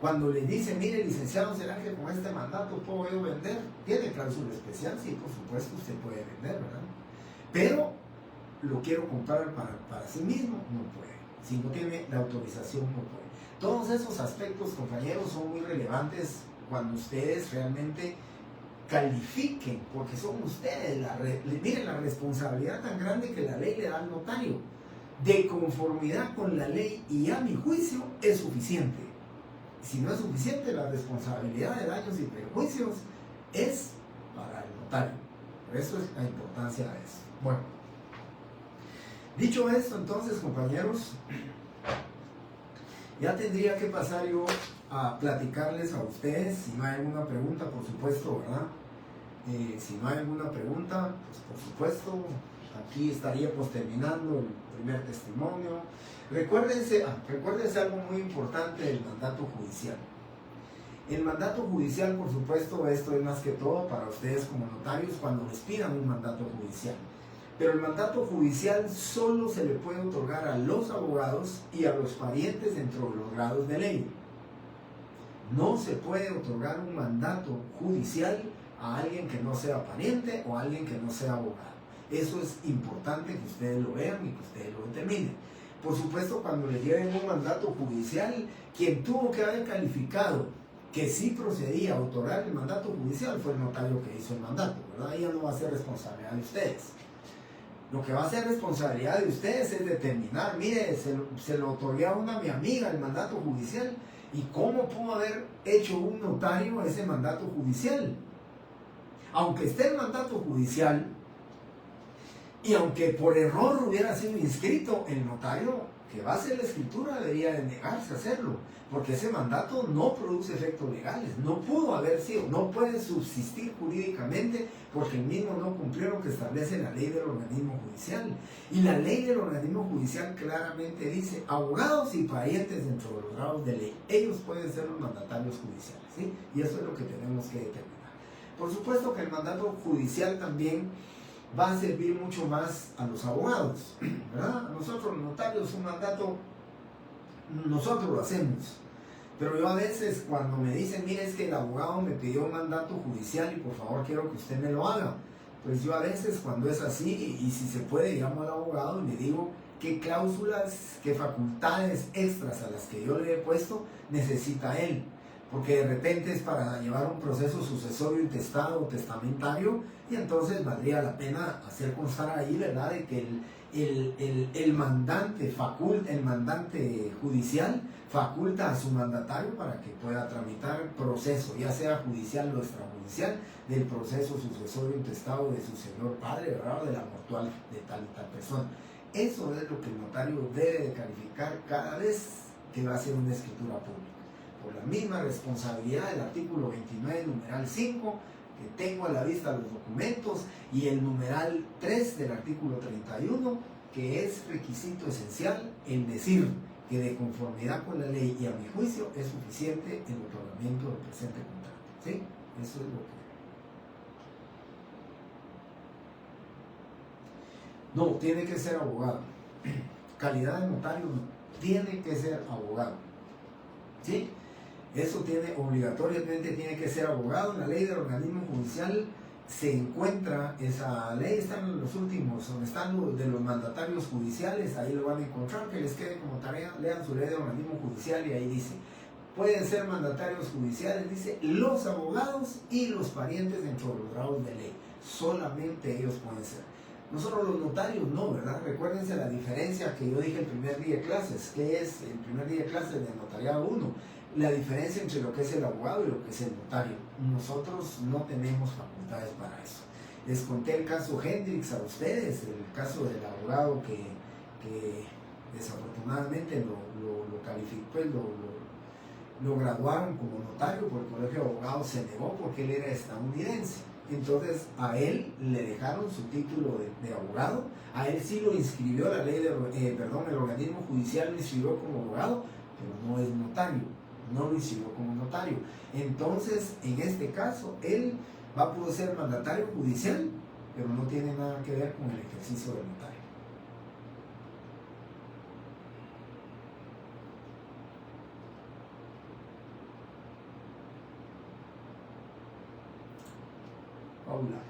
S1: Cuando les dicen, mire, licenciado, ¿será que con este mandato puedo yo vender? ¿Tiene cláusula especial? Sí, por supuesto, usted puede vender, ¿verdad? Pero lo quiero comprar para sí mismo, no puede. Si no tiene la autorización, no puede. Todos esos aspectos, compañeros, son muy relevantes cuando ustedes realmente califiquen, porque son ustedes, miren la responsabilidad tan grande que la ley le da al notario. De conformidad con la ley y a mi juicio es suficiente. Si no es suficiente, la responsabilidad de daños y perjuicios es para el notario. Por eso es la importancia de eso. Bueno, dicho esto, entonces, compañeros, ya tendría que pasar yo a platicarles a ustedes, si no hay alguna pregunta, por supuesto, ¿verdad? Si no hay alguna pregunta, pues por supuesto, aquí estaríamos terminando el primer testimonio. Recuérdense algo muy importante del mandato judicial. El mandato judicial, por supuesto, esto es más que todo para ustedes como notarios cuando les pidan un mandato judicial. Pero el mandato judicial solo se le puede otorgar a los abogados y a los parientes dentro de los grados de ley. No se puede otorgar un mandato judicial a alguien que no sea pariente o a alguien que no sea abogado. Eso es importante que ustedes lo vean y que ustedes lo determinen. Por supuesto, cuando le lleven un mandato judicial, quien tuvo que haber calificado que sí procedía a otorgar el mandato judicial fue el notario que hizo el mandato, ¿verdad? Ya no va a ser responsabilidad de ustedes. Lo que va a ser responsabilidad de ustedes es determinar, mire, se lo otorgué a mi amiga el mandato judicial, y cómo pudo haber hecho un notario ese mandato judicial. Aunque esté el mandato judicial, y aunque por error hubiera sido inscrito, el notario que va a hacer la escritura debería de negarse a hacerlo, porque ese mandato no produce efectos legales, no pudo haber sido, no puede subsistir jurídicamente, porque el mismo no cumplió lo que establece la ley del organismo judicial. Y la ley del organismo judicial claramente dice, abogados y parientes dentro de los grados de ley, ellos pueden ser los mandatarios judiciales, ¿sí? Y eso es lo que tenemos que determinar. Por supuesto que el mandato judicial también va a servir mucho más a los abogados, ¿verdad? Nosotros los notarios un mandato, nosotros lo hacemos, pero yo a veces cuando me dicen, mire, es que el abogado me pidió un mandato judicial y por favor quiero que usted me lo haga, pues yo a veces cuando es así, y si se puede, llamo al abogado y le digo qué cláusulas, qué facultades extras a las que yo le he puesto necesita él, porque de repente es para llevar un proceso sucesorio, intestado o testamentario, y entonces valdría la pena hacer constar ahí, ¿verdad?, de que el mandante judicial faculta a su mandatario para que pueda tramitar el proceso, ya sea judicial o extrajudicial, del proceso sucesorio intestado de su señor padre, ¿verdad?, o de la mortual de tal y tal persona. Eso es lo que el notario debe de calificar cada vez que va a hacer una escritura pública. Por la misma responsabilidad del artículo 29, numeral 5, que tengo a la vista los documentos, y el numeral 3 del artículo 31, que es requisito esencial en decir que de conformidad con la ley y a mi juicio es suficiente el otorgamiento del presente contrato. ¿Sí? Eso es lo que... No, tiene que ser abogado. Calidad de notario, tiene que ser abogado. ¿Sí? Eso tiene, obligatoriamente tiene que ser abogado. En la ley del organismo judicial se encuentra, esa ley está en los últimos, donde están los de los mandatarios judiciales, ahí lo van a encontrar, que les quede como tarea, lean su ley del organismo judicial y ahí dice, pueden ser mandatarios judiciales, dice, los abogados y los parientes dentro de los grados de ley, solamente ellos pueden ser. Nosotros los notarios no, ¿verdad? Recuérdense la diferencia que yo dije el primer día de clases, que es el primer día de clases de notariado 1, la diferencia entre lo que es el abogado y lo que es el notario. Nosotros no tenemos facultades para eso. Les conté el caso Hendrix a ustedes, el caso del abogado que desafortunadamente lo calificó, pues lo graduaron como notario, por el colegio de abogados se negó porque él era estadounidense. Entonces a él le dejaron su título de abogado, a él sí lo inscribió la ley el organismo judicial lo inscribió como abogado, pero no es notario, no lo inscribió como notario. Entonces en este caso él va a poder ser mandatario judicial, pero no tiene nada que ver con el ejercicio del notario. Paula.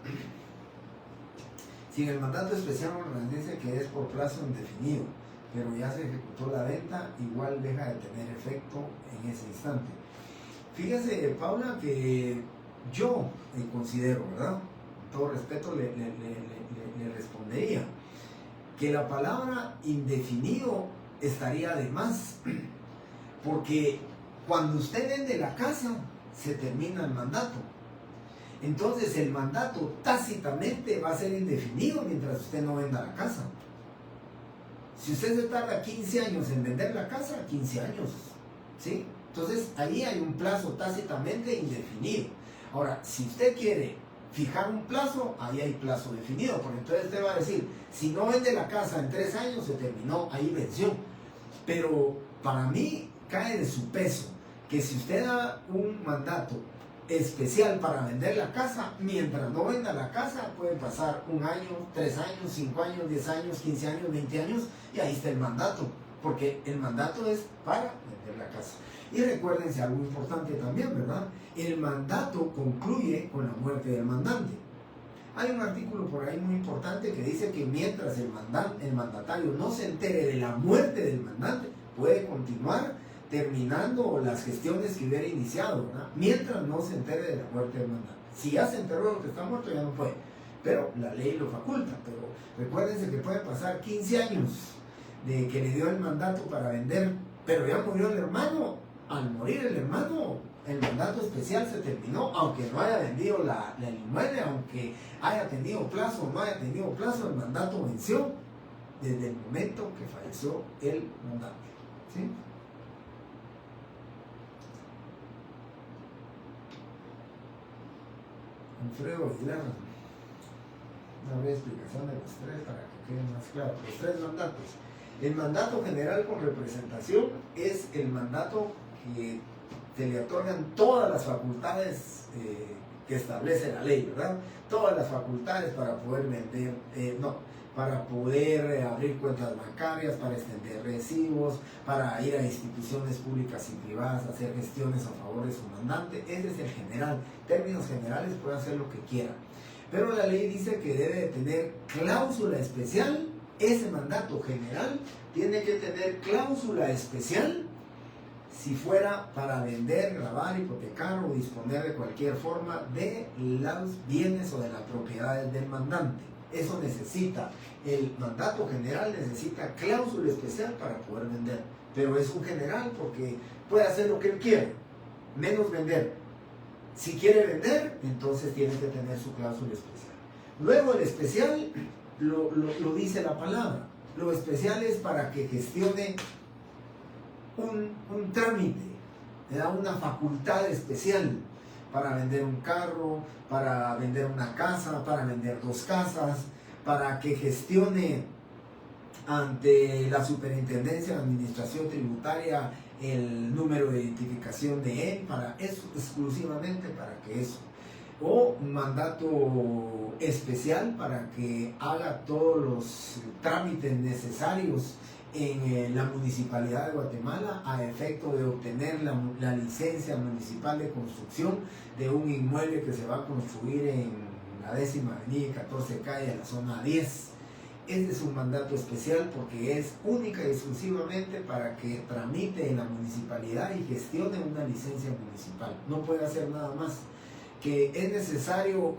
S1: Si en el mandato especial nos dice que es por plazo indefinido, pero ya se ejecutó la venta, igual deja de tener efecto en ese instante. Fíjese, Paula, que yo considero, ¿verdad? Con todo respeto le respondería que la palabra indefinido estaría de más, porque cuando usted vende la casa, se termina el mandato. Entonces el mandato tácitamente va a ser indefinido mientras usted no venda la casa. Si usted se tarda 15 años en vender la casa, 15 años, ¿sí? Entonces ahí hay un plazo tácitamente indefinido. Ahora, si usted quiere fijar un plazo, ahí hay plazo definido, porque entonces usted va a decir, si no vende la casa en 3 años, se terminó, ahí venció. Pero para mí cae de su peso que si usted da un mandato especial para vender la casa. Mientras no venda la casa, pueden pasar 1 año, 3 años, 5 años, 10 años, 15 años, 20 años, y ahí está el mandato, porque el mandato es para vender la casa. Y recuérdense algo importante también, ¿verdad? El mandato concluye con la muerte del mandante. Hay un artículo por ahí muy importante que dice que mientras el mandatario no se entere de la muerte del mandante, puede continuar terminando las gestiones que hubiera iniciado, ¿verdad? Mientras no se entere de la muerte del mandante. Si ya se enteró de lo que está muerto, ya no puede. Pero la ley lo faculta. Pero recuérdense que puede pasar 15 años de que le dio el mandato para vender, pero ya murió el hermano. Al morir el hermano, el mandato especial se terminó, aunque no haya vendido el inmueble, aunque haya tenido plazo o no haya tenido plazo, el mandato venció desde el momento que falleció el mandante. ¿Sí? Alfredo Aguilar, una breve explicación de los 3 para que quede más claro. Los 3 mandatos. El mandato general con representación es el mandato que se le otorgan todas las facultades que establece la ley, ¿verdad? Todas las facultades para poder vender, para poder abrir cuentas bancarias, para extender recibos, para ir a instituciones públicas y privadas, hacer gestiones a favor de su mandante. Ese es el general. En términos generales puede hacer lo que quiera. Pero la ley dice que debe de tener cláusula especial. Ese mandato general tiene que tener cláusula especial si fuera para vender, gravar, hipotecar o disponer de cualquier forma de los bienes o de las propiedades del mandante. Eso necesita, el mandato general necesita cláusula especial para poder vender. Pero es un general porque puede hacer lo que él quiere, menos vender. Si quiere vender, entonces tiene que tener su cláusula especial. Luego el especial lo dice la palabra. Lo especial es para que gestione un trámite, le da una facultad especial para vender un carro, para vender una casa, para vender 2 casas, para que gestione ante la Superintendencia de Administración Tributaria el número de identificación de él, para eso, exclusivamente para que eso. O un mandato especial para que haga todos los trámites necesarios en la Municipalidad de Guatemala a efecto de obtener la licencia municipal de construcción de un inmueble que se va a construir en la 10ª Avenida y 14 Calle, en la zona 10. Este es un mandato especial porque es única y exclusivamente para que tramite en la municipalidad y gestione una licencia municipal. No puede hacer nada más. Que es necesario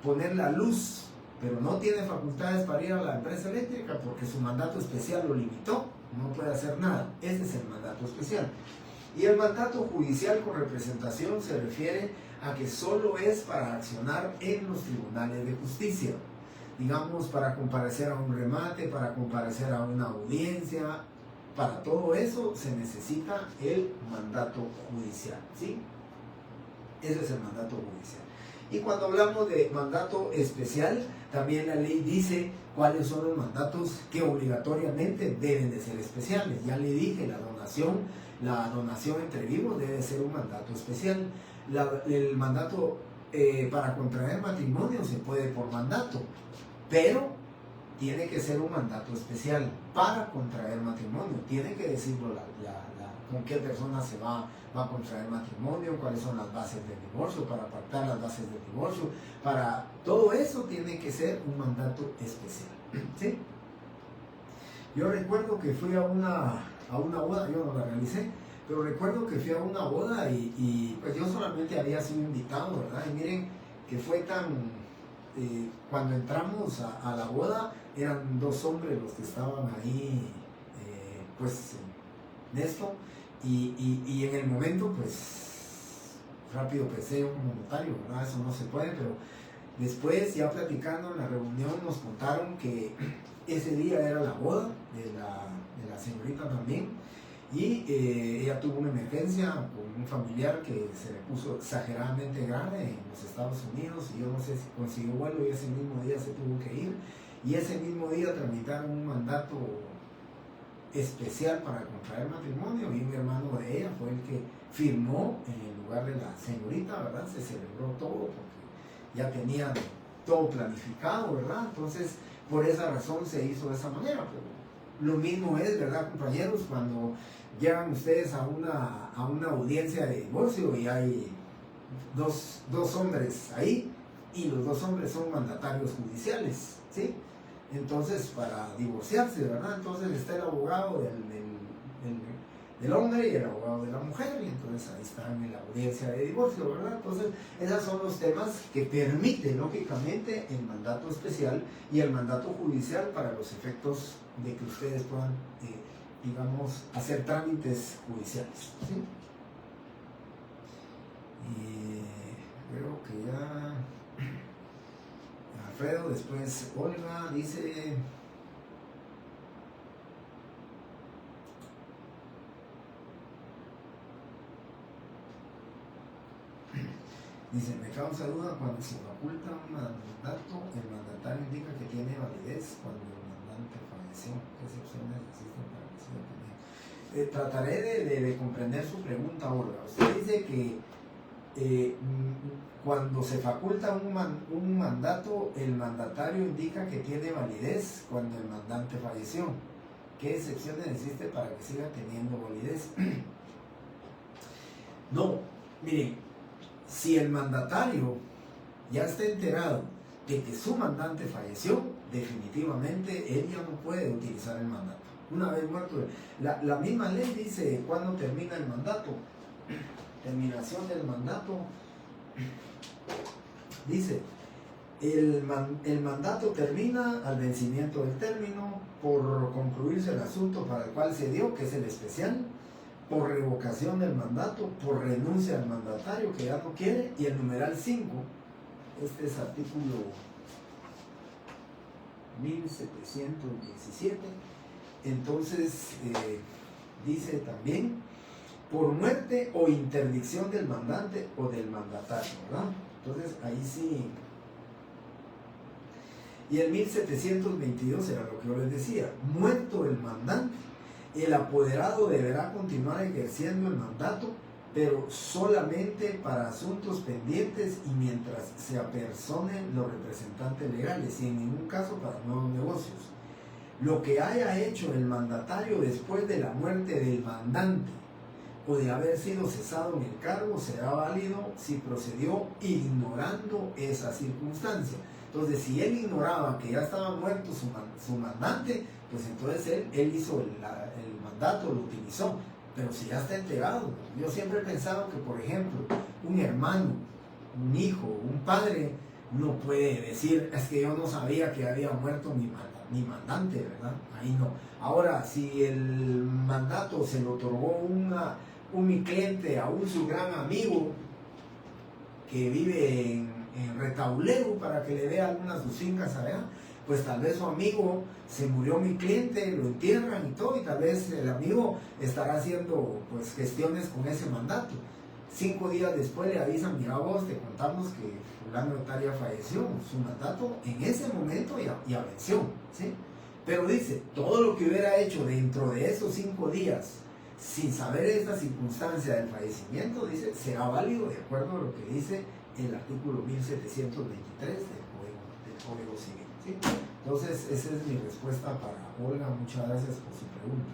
S1: poner la luz, pero no tiene facultades para ir a la empresa eléctrica porque su mandato especial lo limitó, no puede hacer nada. Ese es el mandato especial. Y el mandato judicial con representación se refiere a que solo es para accionar en los tribunales de justicia. Digamos, para comparecer a un remate, para comparecer a una audiencia, para todo eso se necesita el mandato judicial, ¿sí? Ese es el mandato judicial. Y cuando hablamos de mandato especial, también la ley dice cuáles son los mandatos que obligatoriamente deben de ser especiales. Ya le dije, la donación entre vivos debe ser un mandato especial. El mandato para contraer matrimonio se puede por mandato, pero tiene que ser un mandato especial para contraer matrimonio. Tiene que decirlo con qué persona se va a contraer matrimonio, cuáles son las bases del divorcio, para pactar las bases del divorcio. Para todo eso tiene que ser un mandato especial, ¿sí? Yo recuerdo que fui a una boda, yo no la realicé, pero recuerdo que fui a una boda y pues yo solamente había sido invitado, ¿verdad? Y miren que fue tan... cuando entramos a la boda, eran 2 hombres los que estaban ahí, pues en esto, y en el momento, pues rápido pensé un notario, ¿verdad? Eso no se puede, pero después, ya platicando en la reunión, nos contaron que ese día era la boda de la señorita también, y ella tuvo una emergencia con un familiar que se le puso exageradamente grave en los Estados Unidos, y yo no sé si consiguió vuelo, y ese mismo día se tuvo que ir, y ese mismo día tramitaron un mandato especial para contraer matrimonio, y mi hermano de ella fue el que firmó en el lugar de la señorita, ¿verdad? Se celebró todo porque ya tenían todo planificado, ¿verdad? Entonces, por esa razón se hizo de esa manera. Pero lo mismo es, ¿verdad, compañeros? Cuando llegan ustedes a una audiencia de divorcio y hay dos hombres ahí y los dos hombres son mandatarios judiciales, ¿sí? Entonces, para divorciarse, ¿verdad? Entonces está el abogado del hombre y el abogado de la mujer, y entonces ahí están en la audiencia de divorcio, ¿verdad? Entonces, esos son los temas que permiten, lógicamente, el mandato especial y el mandato judicial para los efectos de que ustedes puedan, digamos, hacer trámites judiciales, ¿sí? Y creo que ya Alfredo, después Olga dice: me causa duda cuando se faculta un mandato, el mandatario indica que tiene validez cuando el mandante falleció. ¿Qué excepciones existen para que siga teniendo? Trataré de comprender su pregunta, Olga. Usted dice que cuando se faculta un mandato, el mandatario indica que tiene validez cuando el mandante falleció. ¿Qué excepciones existe para que siga teniendo validez? No, miren, si el mandatario ya está enterado de que su mandante falleció, definitivamente él ya no puede utilizar el mandato. Una vez muerto, la misma ley dice cuándo termina el mandato. Terminación del mandato. Dice, el mandato termina al vencimiento del término, por concluirse el asunto para el cual se dio, que es el especial, por revocación del mandato, por renuncia al mandatario que ya no quiere, y el numeral 5, este es artículo 1717, entonces dice también, por muerte o interdicción del mandante o del mandatario, ¿verdad? Entonces ahí sí. Y el 1722 era lo que yo les decía, muerto el mandante, el apoderado deberá continuar ejerciendo el mandato, pero solamente para asuntos pendientes y mientras se apersonen los representantes legales, y en ningún caso para nuevos negocios. Lo que haya hecho el mandatario después de la muerte del mandante o de haber sido cesado en el cargo será válido si procedió ignorando esa circunstancia. Entonces, si él ignoraba que ya estaba muerto su mandante, pues entonces él hizo el mandato, lo utilizó. Pero si ya está enterado, yo siempre he pensado que, por ejemplo, un hermano, un hijo, un padre, no puede decir, es que yo no sabía que había muerto mi mandante, ¿verdad? Ahí no. Ahora, si el mandato se lo otorgó mi cliente a su gran amigo que vive en Retauleu, para que le dé algunas de sus fincas allá, pues tal vez su amigo, se murió mi cliente, lo entierran y todo, y tal vez el amigo estará haciendo pues gestiones con ese mandato. 5 días después le avisan, mira vos, te contamos que fulano de tal ya falleció, su mandato en ese momento ya venció, ¿sí? Pero dice, todo lo que hubiera hecho dentro de esos 5 días, sin saber esta circunstancia del fallecimiento, dice, será válido de acuerdo a lo que dice el artículo 1723 del Código Civil, ¿sí? Entonces, esa es mi respuesta para Olga. Muchas gracias por su pregunta.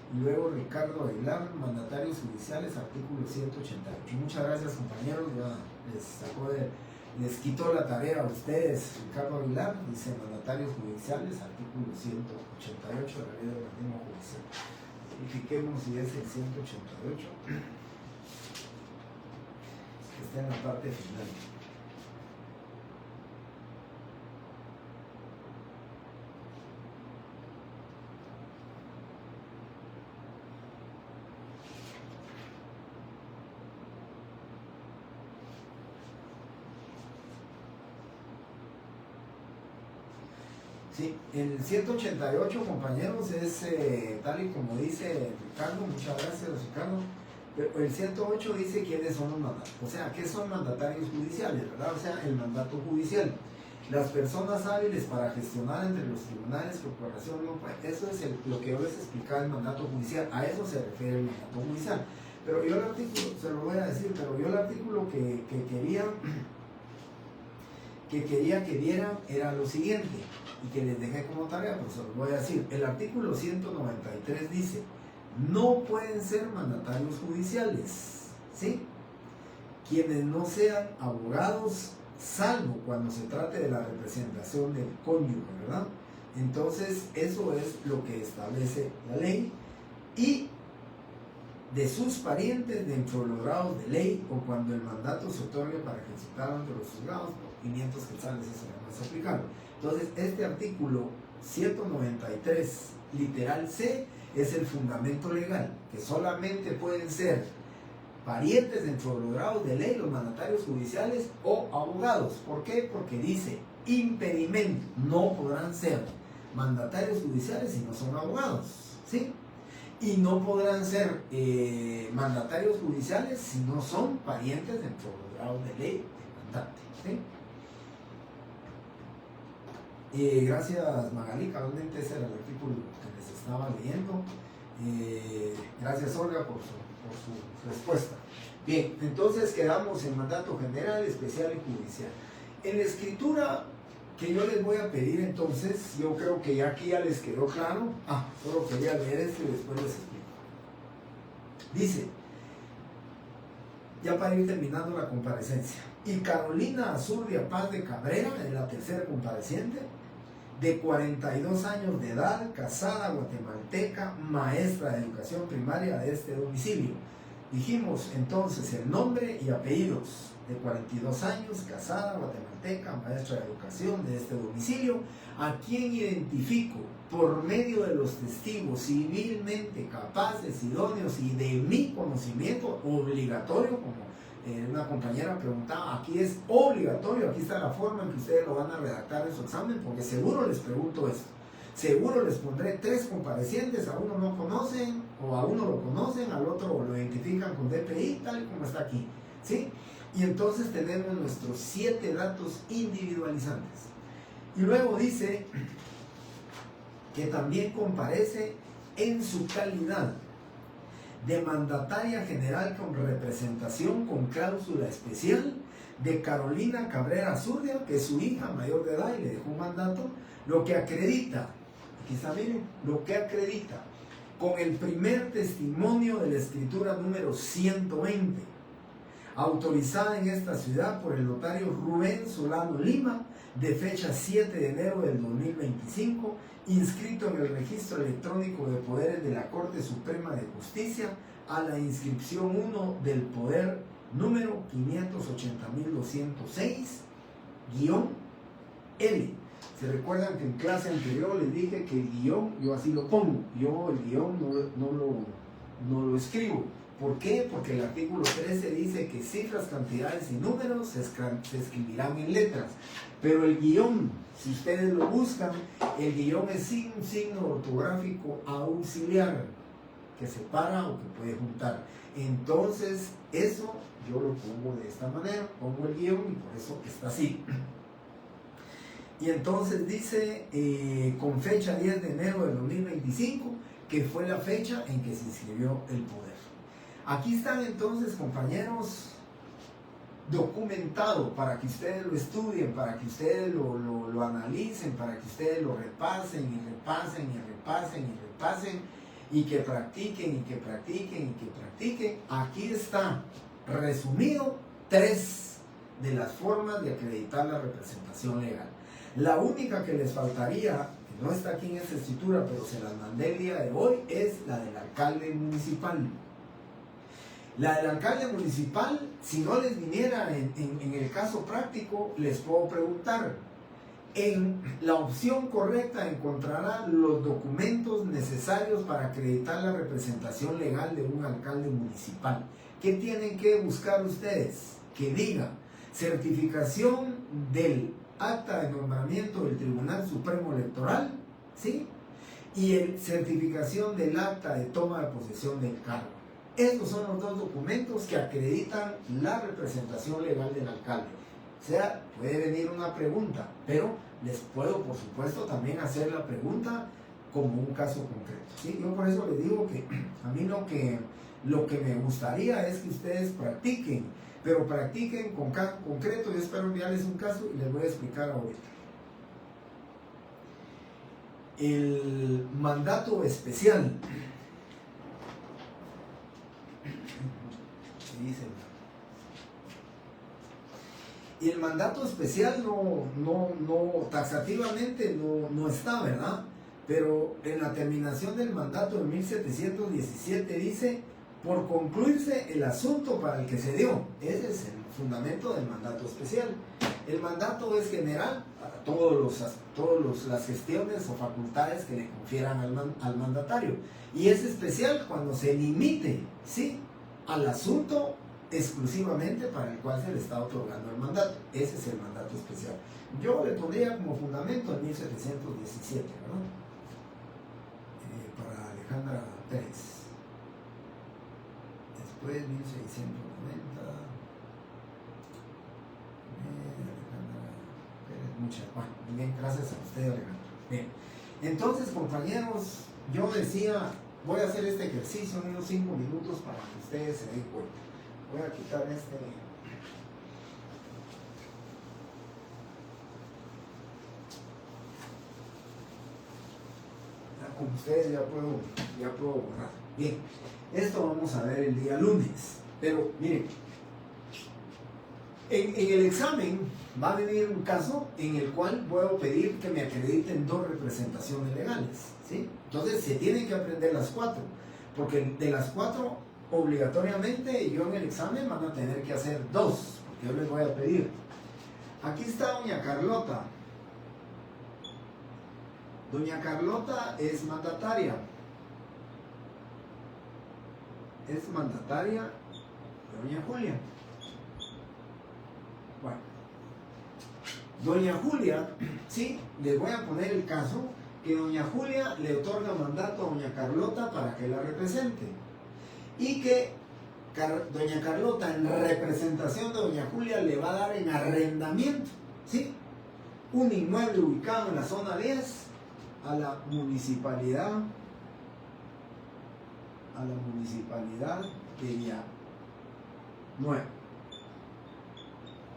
S1: Y luego Ricardo Aguilar, mandatarios judiciales, artículo 188. Muchas gracias, compañeros. Ya les quitó la tarea a ustedes. Ricardo Aguilar dice mandatarios judiciales, artículo 188 de la Ley de Organismo Judicial. Verifiquemos si es el 188, que está en la parte final. Sí, el 188, compañeros, es tal y como dice Ricardo. Muchas gracias, Ricardo. Pero el 108 dice quiénes son los mandatarios, o sea, qué son mandatarios judiciales, ¿verdad? O sea, el mandato judicial. Las personas hábiles para gestionar entre los tribunales, corporación, no, eso es lo que yo les explicaba el mandato judicial, a eso se refiere el mandato judicial. Pero yo el artículo, se lo voy a decir, pero yo el artículo que quería que vieran era lo siguiente, y que les dejé como tarea, pero se lo voy a decir. El artículo 193 dice, no pueden ser mandatarios judiciales, ¿sí?, quienes no sean abogados, salvo cuando se trate de la representación del cónyuge, ¿verdad? Entonces, eso es lo que establece la ley, y de sus parientes dentro de los grados de ley, o cuando el mandato se otorgue para ejercitar ante los juzgados, por 500 quetzales, eso no es aplicable. Entonces, este artículo 193, literal C, es el fundamento legal, que solamente pueden ser parientes dentro de los grados de ley, los mandatarios judiciales o abogados. ¿Por qué? Porque dice impedimento, no podrán ser mandatarios judiciales si no son abogados, ¿sí? Y no podrán ser mandatarios judiciales si no son parientes dentro de los grados de ley demandante, ¿sí? Gracias, Magali, cabalmente ese era el artículo que les estaba leyendo. Gracias, Olga, por su respuesta. Bien, entonces quedamos en mandato general, especial y judicial. En la escritura que yo les voy a pedir, entonces, yo creo que ya aquí ya les quedó claro. Solo quería leer esto y después les explico. Dice, ya para ir terminando la comparecencia, y Carolina Azurdia Paz de Cabrera, es la tercera compareciente, de 42 años de edad, casada, guatemalteca, maestra de educación primaria de este domicilio. Dijimos entonces el nombre y apellidos. De 42 años, casada, guatemalteca, maestra de educación de este domicilio, a quien identifico por medio de los testigos civilmente capaces, idóneos y de mi conocimiento obligatorio, como una compañera preguntaba, aquí es obligatorio, aquí está la forma en que ustedes lo van a redactar en su examen, porque seguro les pregunto esto. Seguro les pondré 3 comparecientes, a uno no conocen, o a uno lo conocen, al otro lo identifican con DPI, tal y como está aquí, ¿sí? Y entonces tenemos nuestros 7 datos individualizantes. Y luego dice que también comparece en su calidad de mandataria general con representación con cláusula especial de Carolina Cabrera Azurdia, que es su hija mayor de edad y le dejó un mandato, lo que acredita, aquí está, miren, lo que acredita con el primer testimonio de la escritura número 120, autorizada en esta ciudad por el notario Rubén Solano Lima, de fecha 7 de enero del 2025, inscrito en el registro electrónico de poderes de la Corte Suprema de Justicia a la inscripción 1 del poder número 580.206-L. ¿Se recuerdan que en clase anterior les dije que el guión, yo así lo pongo, yo el guión no lo escribo? ¿Por qué? Porque el artículo 13 dice que cifras, cantidades y números se escribirán en letras. Pero el guión, si ustedes lo buscan, el guión es un signo ortográfico auxiliar que separa o que puede juntar. Entonces, eso yo lo pongo de esta manera, pongo el guión y por eso está así. Y entonces dice, con fecha 10 de enero del 2025, que fue la fecha en que se inscribió el poder. Aquí están entonces, compañeros, documentado para que ustedes lo estudien, para que ustedes lo analicen, para que ustedes lo repasen y repasen y repasen y repasen y que practiquen y que practiquen y que practiquen. Aquí está resumido 3 de las formas de acreditar la representación legal. La única que les faltaría, que no está aquí en esta escritura, pero se las mandé el día de hoy, es la del alcalde municipal. La del alcalde municipal, si no les viniera en el caso práctico, les puedo preguntar. En la opción correcta encontrarán los documentos necesarios para acreditar la representación legal de un alcalde municipal. ¿Qué tienen que buscar ustedes? Que diga certificación del acta de nombramiento del Tribunal Supremo Electoral, ¿sí? Y certificación del acta de toma de posesión del cargo. Estos son los 2 documentos que acreditan la representación legal del alcalde. O sea, puede venir una pregunta, pero les puedo, por supuesto, también hacer la pregunta como un caso concreto. ¿Sí? Yo por eso les digo que a mí lo que me gustaría es que ustedes practiquen, pero practiquen con caso concreto. Yo espero enviarles un caso y les voy a explicar ahorita. El mandato especial. Y el mandato especial no taxativamente no está, ¿verdad? Pero en la terminación del mandato de 1717 dice, por concluirse el asunto para el que se dio. Ese es el fundamento del mandato especial. El mandato es general para todas las gestiones o facultades que le confieran al mandatario. Y es especial cuando se limite, ¿sí?, al asunto exclusivamente para el cual se le está otorgando el mandato. Ese es el mandato especial. Yo le pondría como fundamento el 1717, ¿verdad? Para Alejandra Pérez. Después 1690. Alejandra Pérez, bueno, bien, gracias a usted, Alejandra. Bien, entonces, compañeros, yo decía, voy a hacer este ejercicio en unos 5 minutos para que ustedes se den cuenta. Voy a quitar como ustedes ya puedo borrar. Bien, esto vamos a ver el día lunes. Pero miren, en el examen va a venir un caso en el cual voy a pedir que me acrediten 2 representaciones legales, ¿sí? Entonces se tienen que aprender las 4, porque de las 4 obligatoriamente yo en el examen van a tener que hacer 2, porque yo les voy a pedir. Aquí está doña Carlota. Doña Carlota es mandataria. Es mandataria de doña Julia. Bueno, doña Julia, sí, les voy a poner el caso que doña Julia le otorga mandato a doña Carlota para que la represente. Y que doña Carlota, en representación de doña Julia, le va a dar en arrendamiento, ¿sí?, un inmueble ubicado en la zona 10 a la municipalidad de Villanueva.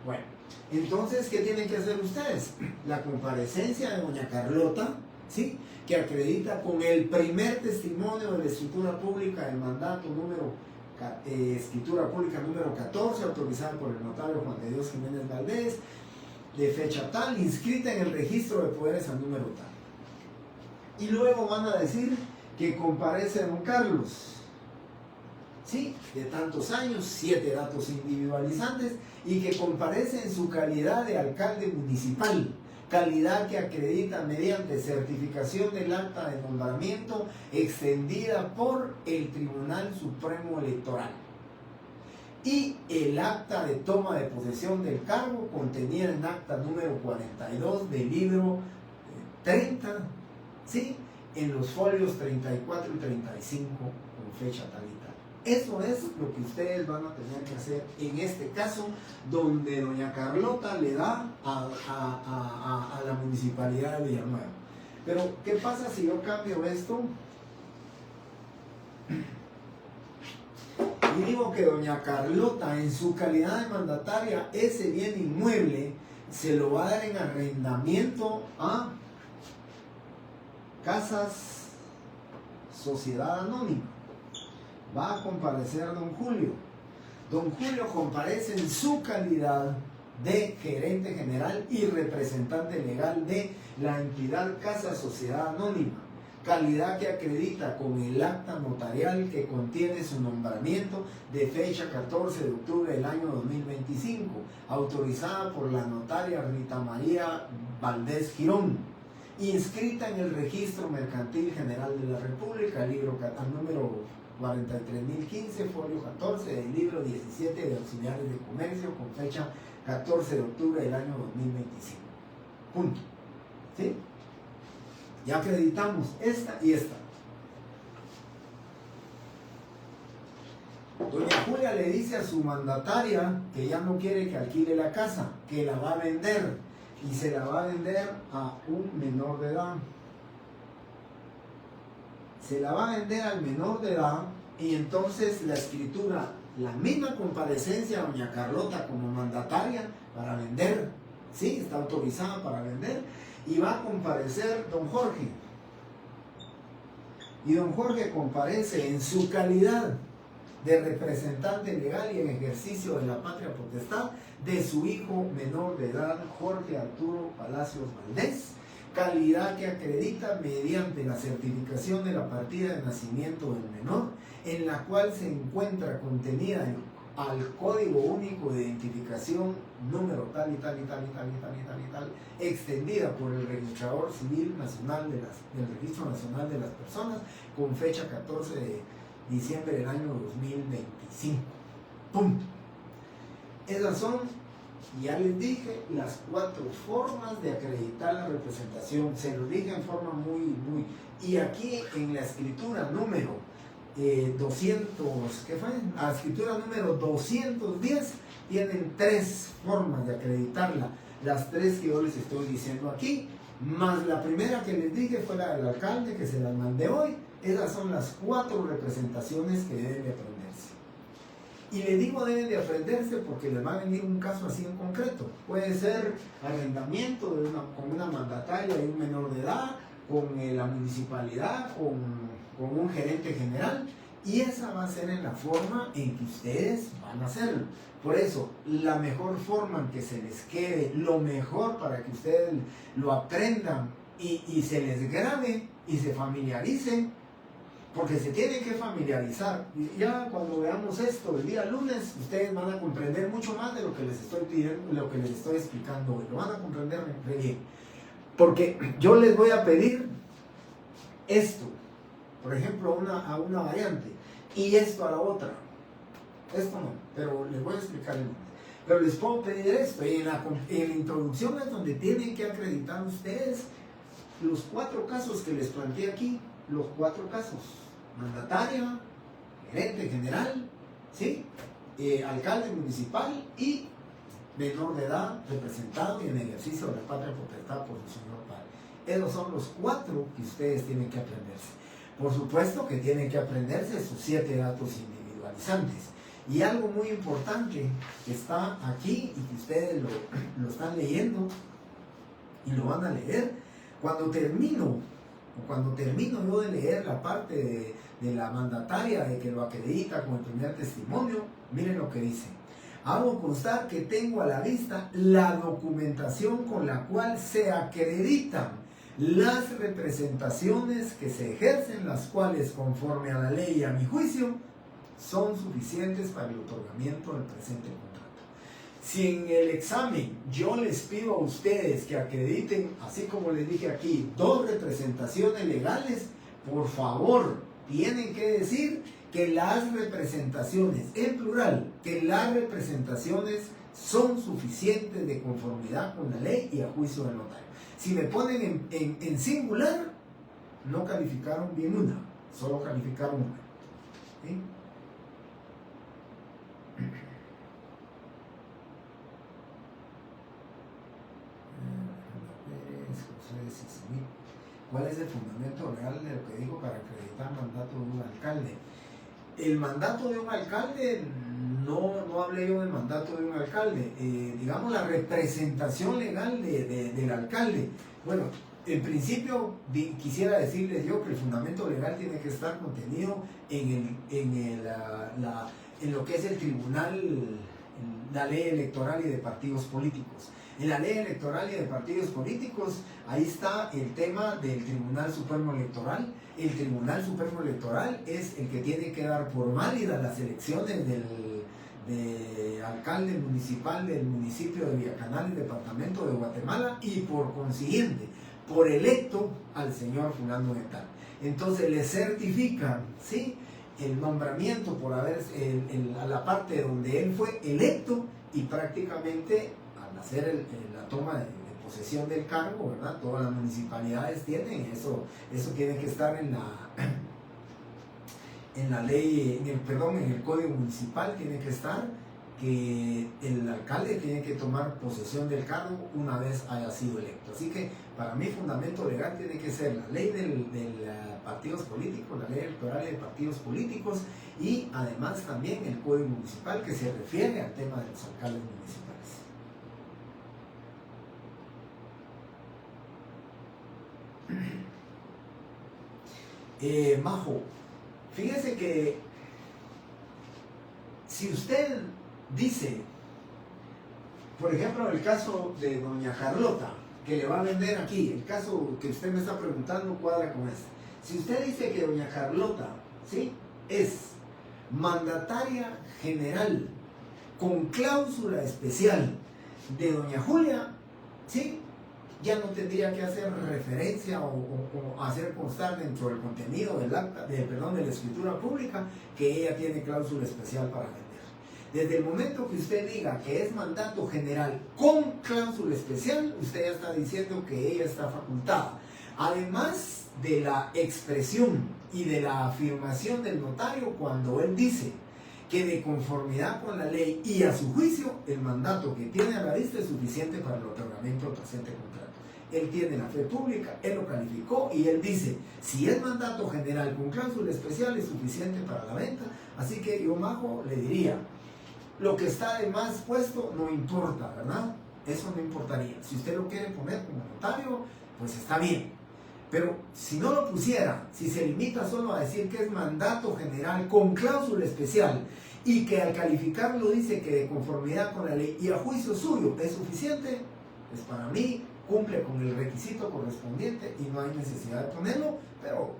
S1: Bueno, entonces, ¿qué tienen que hacer ustedes? La comparecencia de doña Carlota, ¿sí?, que acredita con el primer testimonio de la escritura pública del mandato escritura pública número 14, autorizada por el notario Juan de Dios Jiménez Valdés, de fecha tal, inscrita en el registro de poderes al número tal. Y luego van a decir que comparece don Carlos, ¿sí?, de tantos años, 7 datos individualizantes, y que comparece en su calidad de alcalde municipal, calidad que acredita mediante certificación del acta de nombramiento extendida por el Tribunal Supremo Electoral, y el acta de toma de posesión del cargo contenida en acta número 42 del libro 30, ¿sí?, en los folios 34 y 35 con fecha tal y tal. Eso es lo que ustedes van a tener que hacer en este caso, donde doña Carlota le da a la municipalidad de Villanueva. Pero, ¿qué pasa si yo cambio esto? Y digo que doña Carlota, en su calidad de mandataria, ese bien inmueble se lo va a dar en arrendamiento a Casas Sociedad Anónima. Va a comparecer don Julio. Don Julio comparece en su calidad de gerente general y representante legal de la entidad Casa Sociedad Anónima, calidad que acredita con el acta notarial que contiene su nombramiento de fecha 14 de octubre del año 2025, autorizada por la notaria Rita María Valdés Girón, inscrita en el Registro Mercantil General de la República, libro número 43.015, folio 14 del libro 17 de auxiliares de comercio, con fecha 14 de octubre del año 2025. Punto. ¿Sí? Ya acreditamos esta y esta. Doña Julia le dice a su mandataria que ya no quiere que alquile la casa, que la va a vender y se la va a vender a un menor de edad. Se la va a vender al menor de edad y entonces la escritura, la misma comparecencia a doña Carlota como mandataria para vender, sí, está autorizada para vender, y va a comparecer don Jorge. Y don Jorge comparece en su calidad de representante legal y en ejercicio de la patria potestad de su hijo menor de edad, Jorge Arturo Palacios Valdés, calidad que acredita mediante la certificación de la partida de nacimiento del menor, en la cual se encuentra contenida al Código Único de Identificación número tal y tal y tal y tal y tal y tal y tal, extendida por el Registrador Civil Nacional del Registro Nacional de las Personas, con fecha 14 de diciembre del año 2025. Punto. Esas son, ya les dije, las 4 formas de acreditar la representación. Se lo dije en forma muy... Y aquí en la escritura número 200, ¿qué fue? La escritura número 210 tienen 3 formas de acreditarla. Las 3 que yo les estoy diciendo aquí, más la primera que les dije fue la del alcalde, que se las mandé hoy. Esas son las 4 representaciones que deben de aprenderse. Y le digo deben de aprenderse porque les va a venir un caso así en concreto. Puede ser arrendamiento con una mandataria y un menor de edad, con la municipalidad, con un gerente general. Y esa va a ser en la forma en que ustedes van a hacerlo. Por eso, la mejor forma en que se les quede, lo mejor para que ustedes lo aprendan y se les grabe y se familiaricen, porque se tienen que familiarizar. Y ya cuando veamos esto el día lunes, ustedes van a comprender mucho más de lo que les estoy pidiendo, lo que les estoy explicando hoy. Lo van a comprender muy bien. Porque yo les voy a pedir esto, por ejemplo, a una variante, y esto a la otra. Esto no, pero les voy a explicar el lunes. Pero les puedo pedir esto, y en la introducción es donde tienen que acreditar ustedes los 4 casos que les planteé aquí. Los 4 casos: mandataria, gerente general, ¿sí? Alcalde municipal y menor de edad representado y en ejercicio de la patria potestad por su señor padre. Esos son los 4 que ustedes tienen que aprenderse. Por supuesto que tienen que aprenderse sus 7 datos individualizantes. Y algo muy importante que está aquí y que ustedes lo están leyendo y lo van a leer cuando termino yo de leer la parte de la mandataria de que lo acredita con el primer testimonio. Miren lo que dice: hago constar que tengo a la vista la documentación con la cual se acreditan las representaciones que se ejercen, las cuales, conforme a la ley y a mi juicio, son suficientes para el otorgamiento del presente contrato. Si en el examen yo les pido a ustedes que acrediten, así como les dije aquí, 2 representaciones legales, por favor, tienen que decir que las representaciones, en plural, que las representaciones son suficientes de conformidad con la ley y a juicio del notario. Si me ponen en singular, no calificaron bien una, solo calificaron una. ¿Sí? ¿Cuál es el fundamento real de lo que digo para acreditar mandato de un alcalde? El mandato de un alcalde, no hablé yo del mandato de un alcalde, digamos la representación legal del alcalde. Bueno, en principio quisiera decirles yo que el fundamento legal tiene que estar contenido en lo que es el tribunal, la ley electoral y de partidos políticos. En la ley electoral y de partidos políticos, ahí está el tema del Tribunal Supremo Electoral. El Tribunal Supremo Electoral es el que tiene que dar por válidas las elecciones de alcalde municipal del municipio de Villacanal, departamento de Guatemala, y por consiguiente, por electo al señor fulano de tal. Entonces le certifican, ¿sí?, el nombramiento por haber a la parte donde él fue electo, y prácticamente al hacer la toma de posesión del cargo, ¿verdad? Todas las municipalidades tienen eso tiene que estar en la ley, en el Código Municipal tiene que estar que el alcalde tiene que tomar posesión del cargo una vez haya sido electo. Así que para mí fundamento legal tiene que ser la ley de partidos políticos, la ley electoral de partidos políticos y además también el Código Municipal que se refiere al tema de los alcaldes municipales. Majo, fíjese que si usted dice, por ejemplo, el caso de doña Carlota, que le va a vender aquí, el caso que usted me está preguntando cuadra con este. Si usted dice que doña Carlota, ¿sí?, es mandataria general con cláusula especial de doña Julia, ¿sí?, ya no tendría que hacer referencia o hacer constar dentro del contenido del acta, de la escritura pública, que ella tiene cláusula especial para vender. Desde el momento que usted diga que es mandato general con cláusula especial, usted ya está diciendo que ella está facultada. Además de la expresión y de la afirmación del notario cuando él dice que de conformidad con la ley y a su juicio, el mandato que tiene a la vista es suficiente para el otorgamiento del presente contrato. Él tiene la fe pública, él lo calificó y él dice, si es mandato general con cláusula especial es suficiente para la venta. Así que yo, Majo, le diría, lo que está de más puesto no importa, ¿verdad? Eso no importaría. Si usted lo quiere poner como notario, pues está bien. Pero si no lo pusiera, si se limita solo a decir que es mandato general con cláusula especial y que al calificarlo dice que de conformidad con la ley y a juicio suyo es suficiente, pues para mí cumple con el requisito correspondiente y no hay necesidad de ponerlo, pero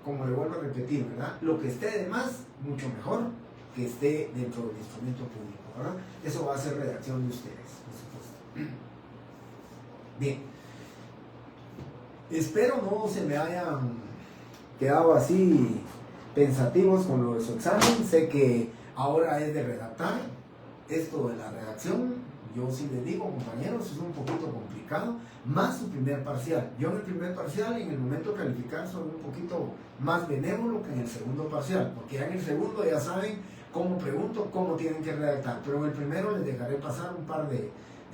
S1: como le vuelvo a repetir, ¿verdad? Lo que esté de más, mucho mejor que esté dentro del instrumento público, ¿verdad? Eso va a ser redacción de ustedes, por supuesto. Bien. Espero no se me hayan quedado así pensativos con lo de su examen. Sé que ahora es de redactar. Esto de la redacción, yo sí les digo, compañeros, es un poquito complicado, más su primer parcial. Yo en el primer parcial, en el momento de calificar, soy un poquito más benévolo que en el segundo parcial, porque ya en el segundo ya saben cómo pregunto, cómo tienen que redactar, pero en el primero les dejaré pasar un par de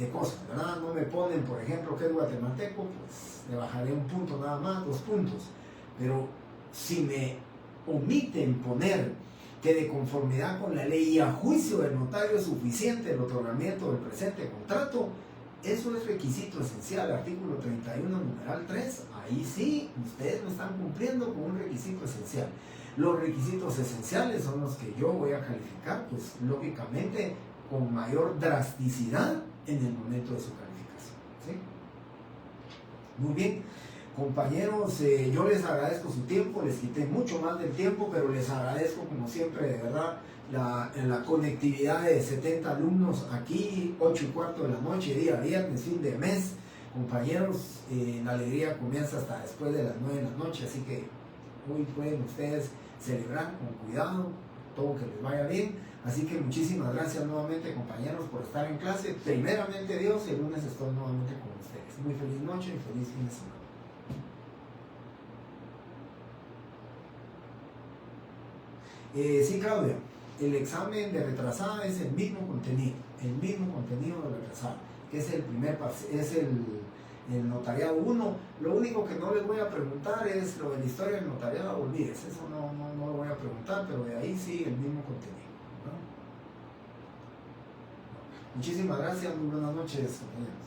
S1: cosas, ¿verdad? No me ponen, por ejemplo, que es guatemalteco, pues le bajaré un punto nada más, 2 puntos, pero si me omiten poner que de conformidad con la ley y a juicio del notario es suficiente el otorgamiento del presente contrato, eso es requisito esencial, artículo 31, numeral 3, ahí sí, ustedes no están cumpliendo con un requisito esencial. Los requisitos esenciales son los que yo voy a calificar, pues lógicamente con mayor drasticidad en el momento de su calificación, ¿sí? Muy bien, compañeros, yo les agradezco su tiempo, les quité mucho más del tiempo, pero les agradezco como siempre, de verdad, la conectividad de 70 alumnos aquí, 8:15 de la noche, día viernes, fin de mes. Compañeros, la alegría comienza hasta después de las 9 de la noche, así que hoy pueden ustedes celebrar con cuidado, todo que les vaya bien. Así que muchísimas gracias nuevamente, compañeros, por estar en clase. Primeramente Dios, el lunes estoy nuevamente con ustedes. Muy feliz noche y feliz fin de semana. Sí, Claudia, el examen de retrasada es el mismo contenido de retrasada, que es el primer es el notariado 1. Lo único que no les voy a preguntar es lo de la historia del notariado, olvídese, eso no lo voy a preguntar, pero de ahí sí el mismo contenido, ¿no? Muchísimas gracias, muy buenas noches, compañeros.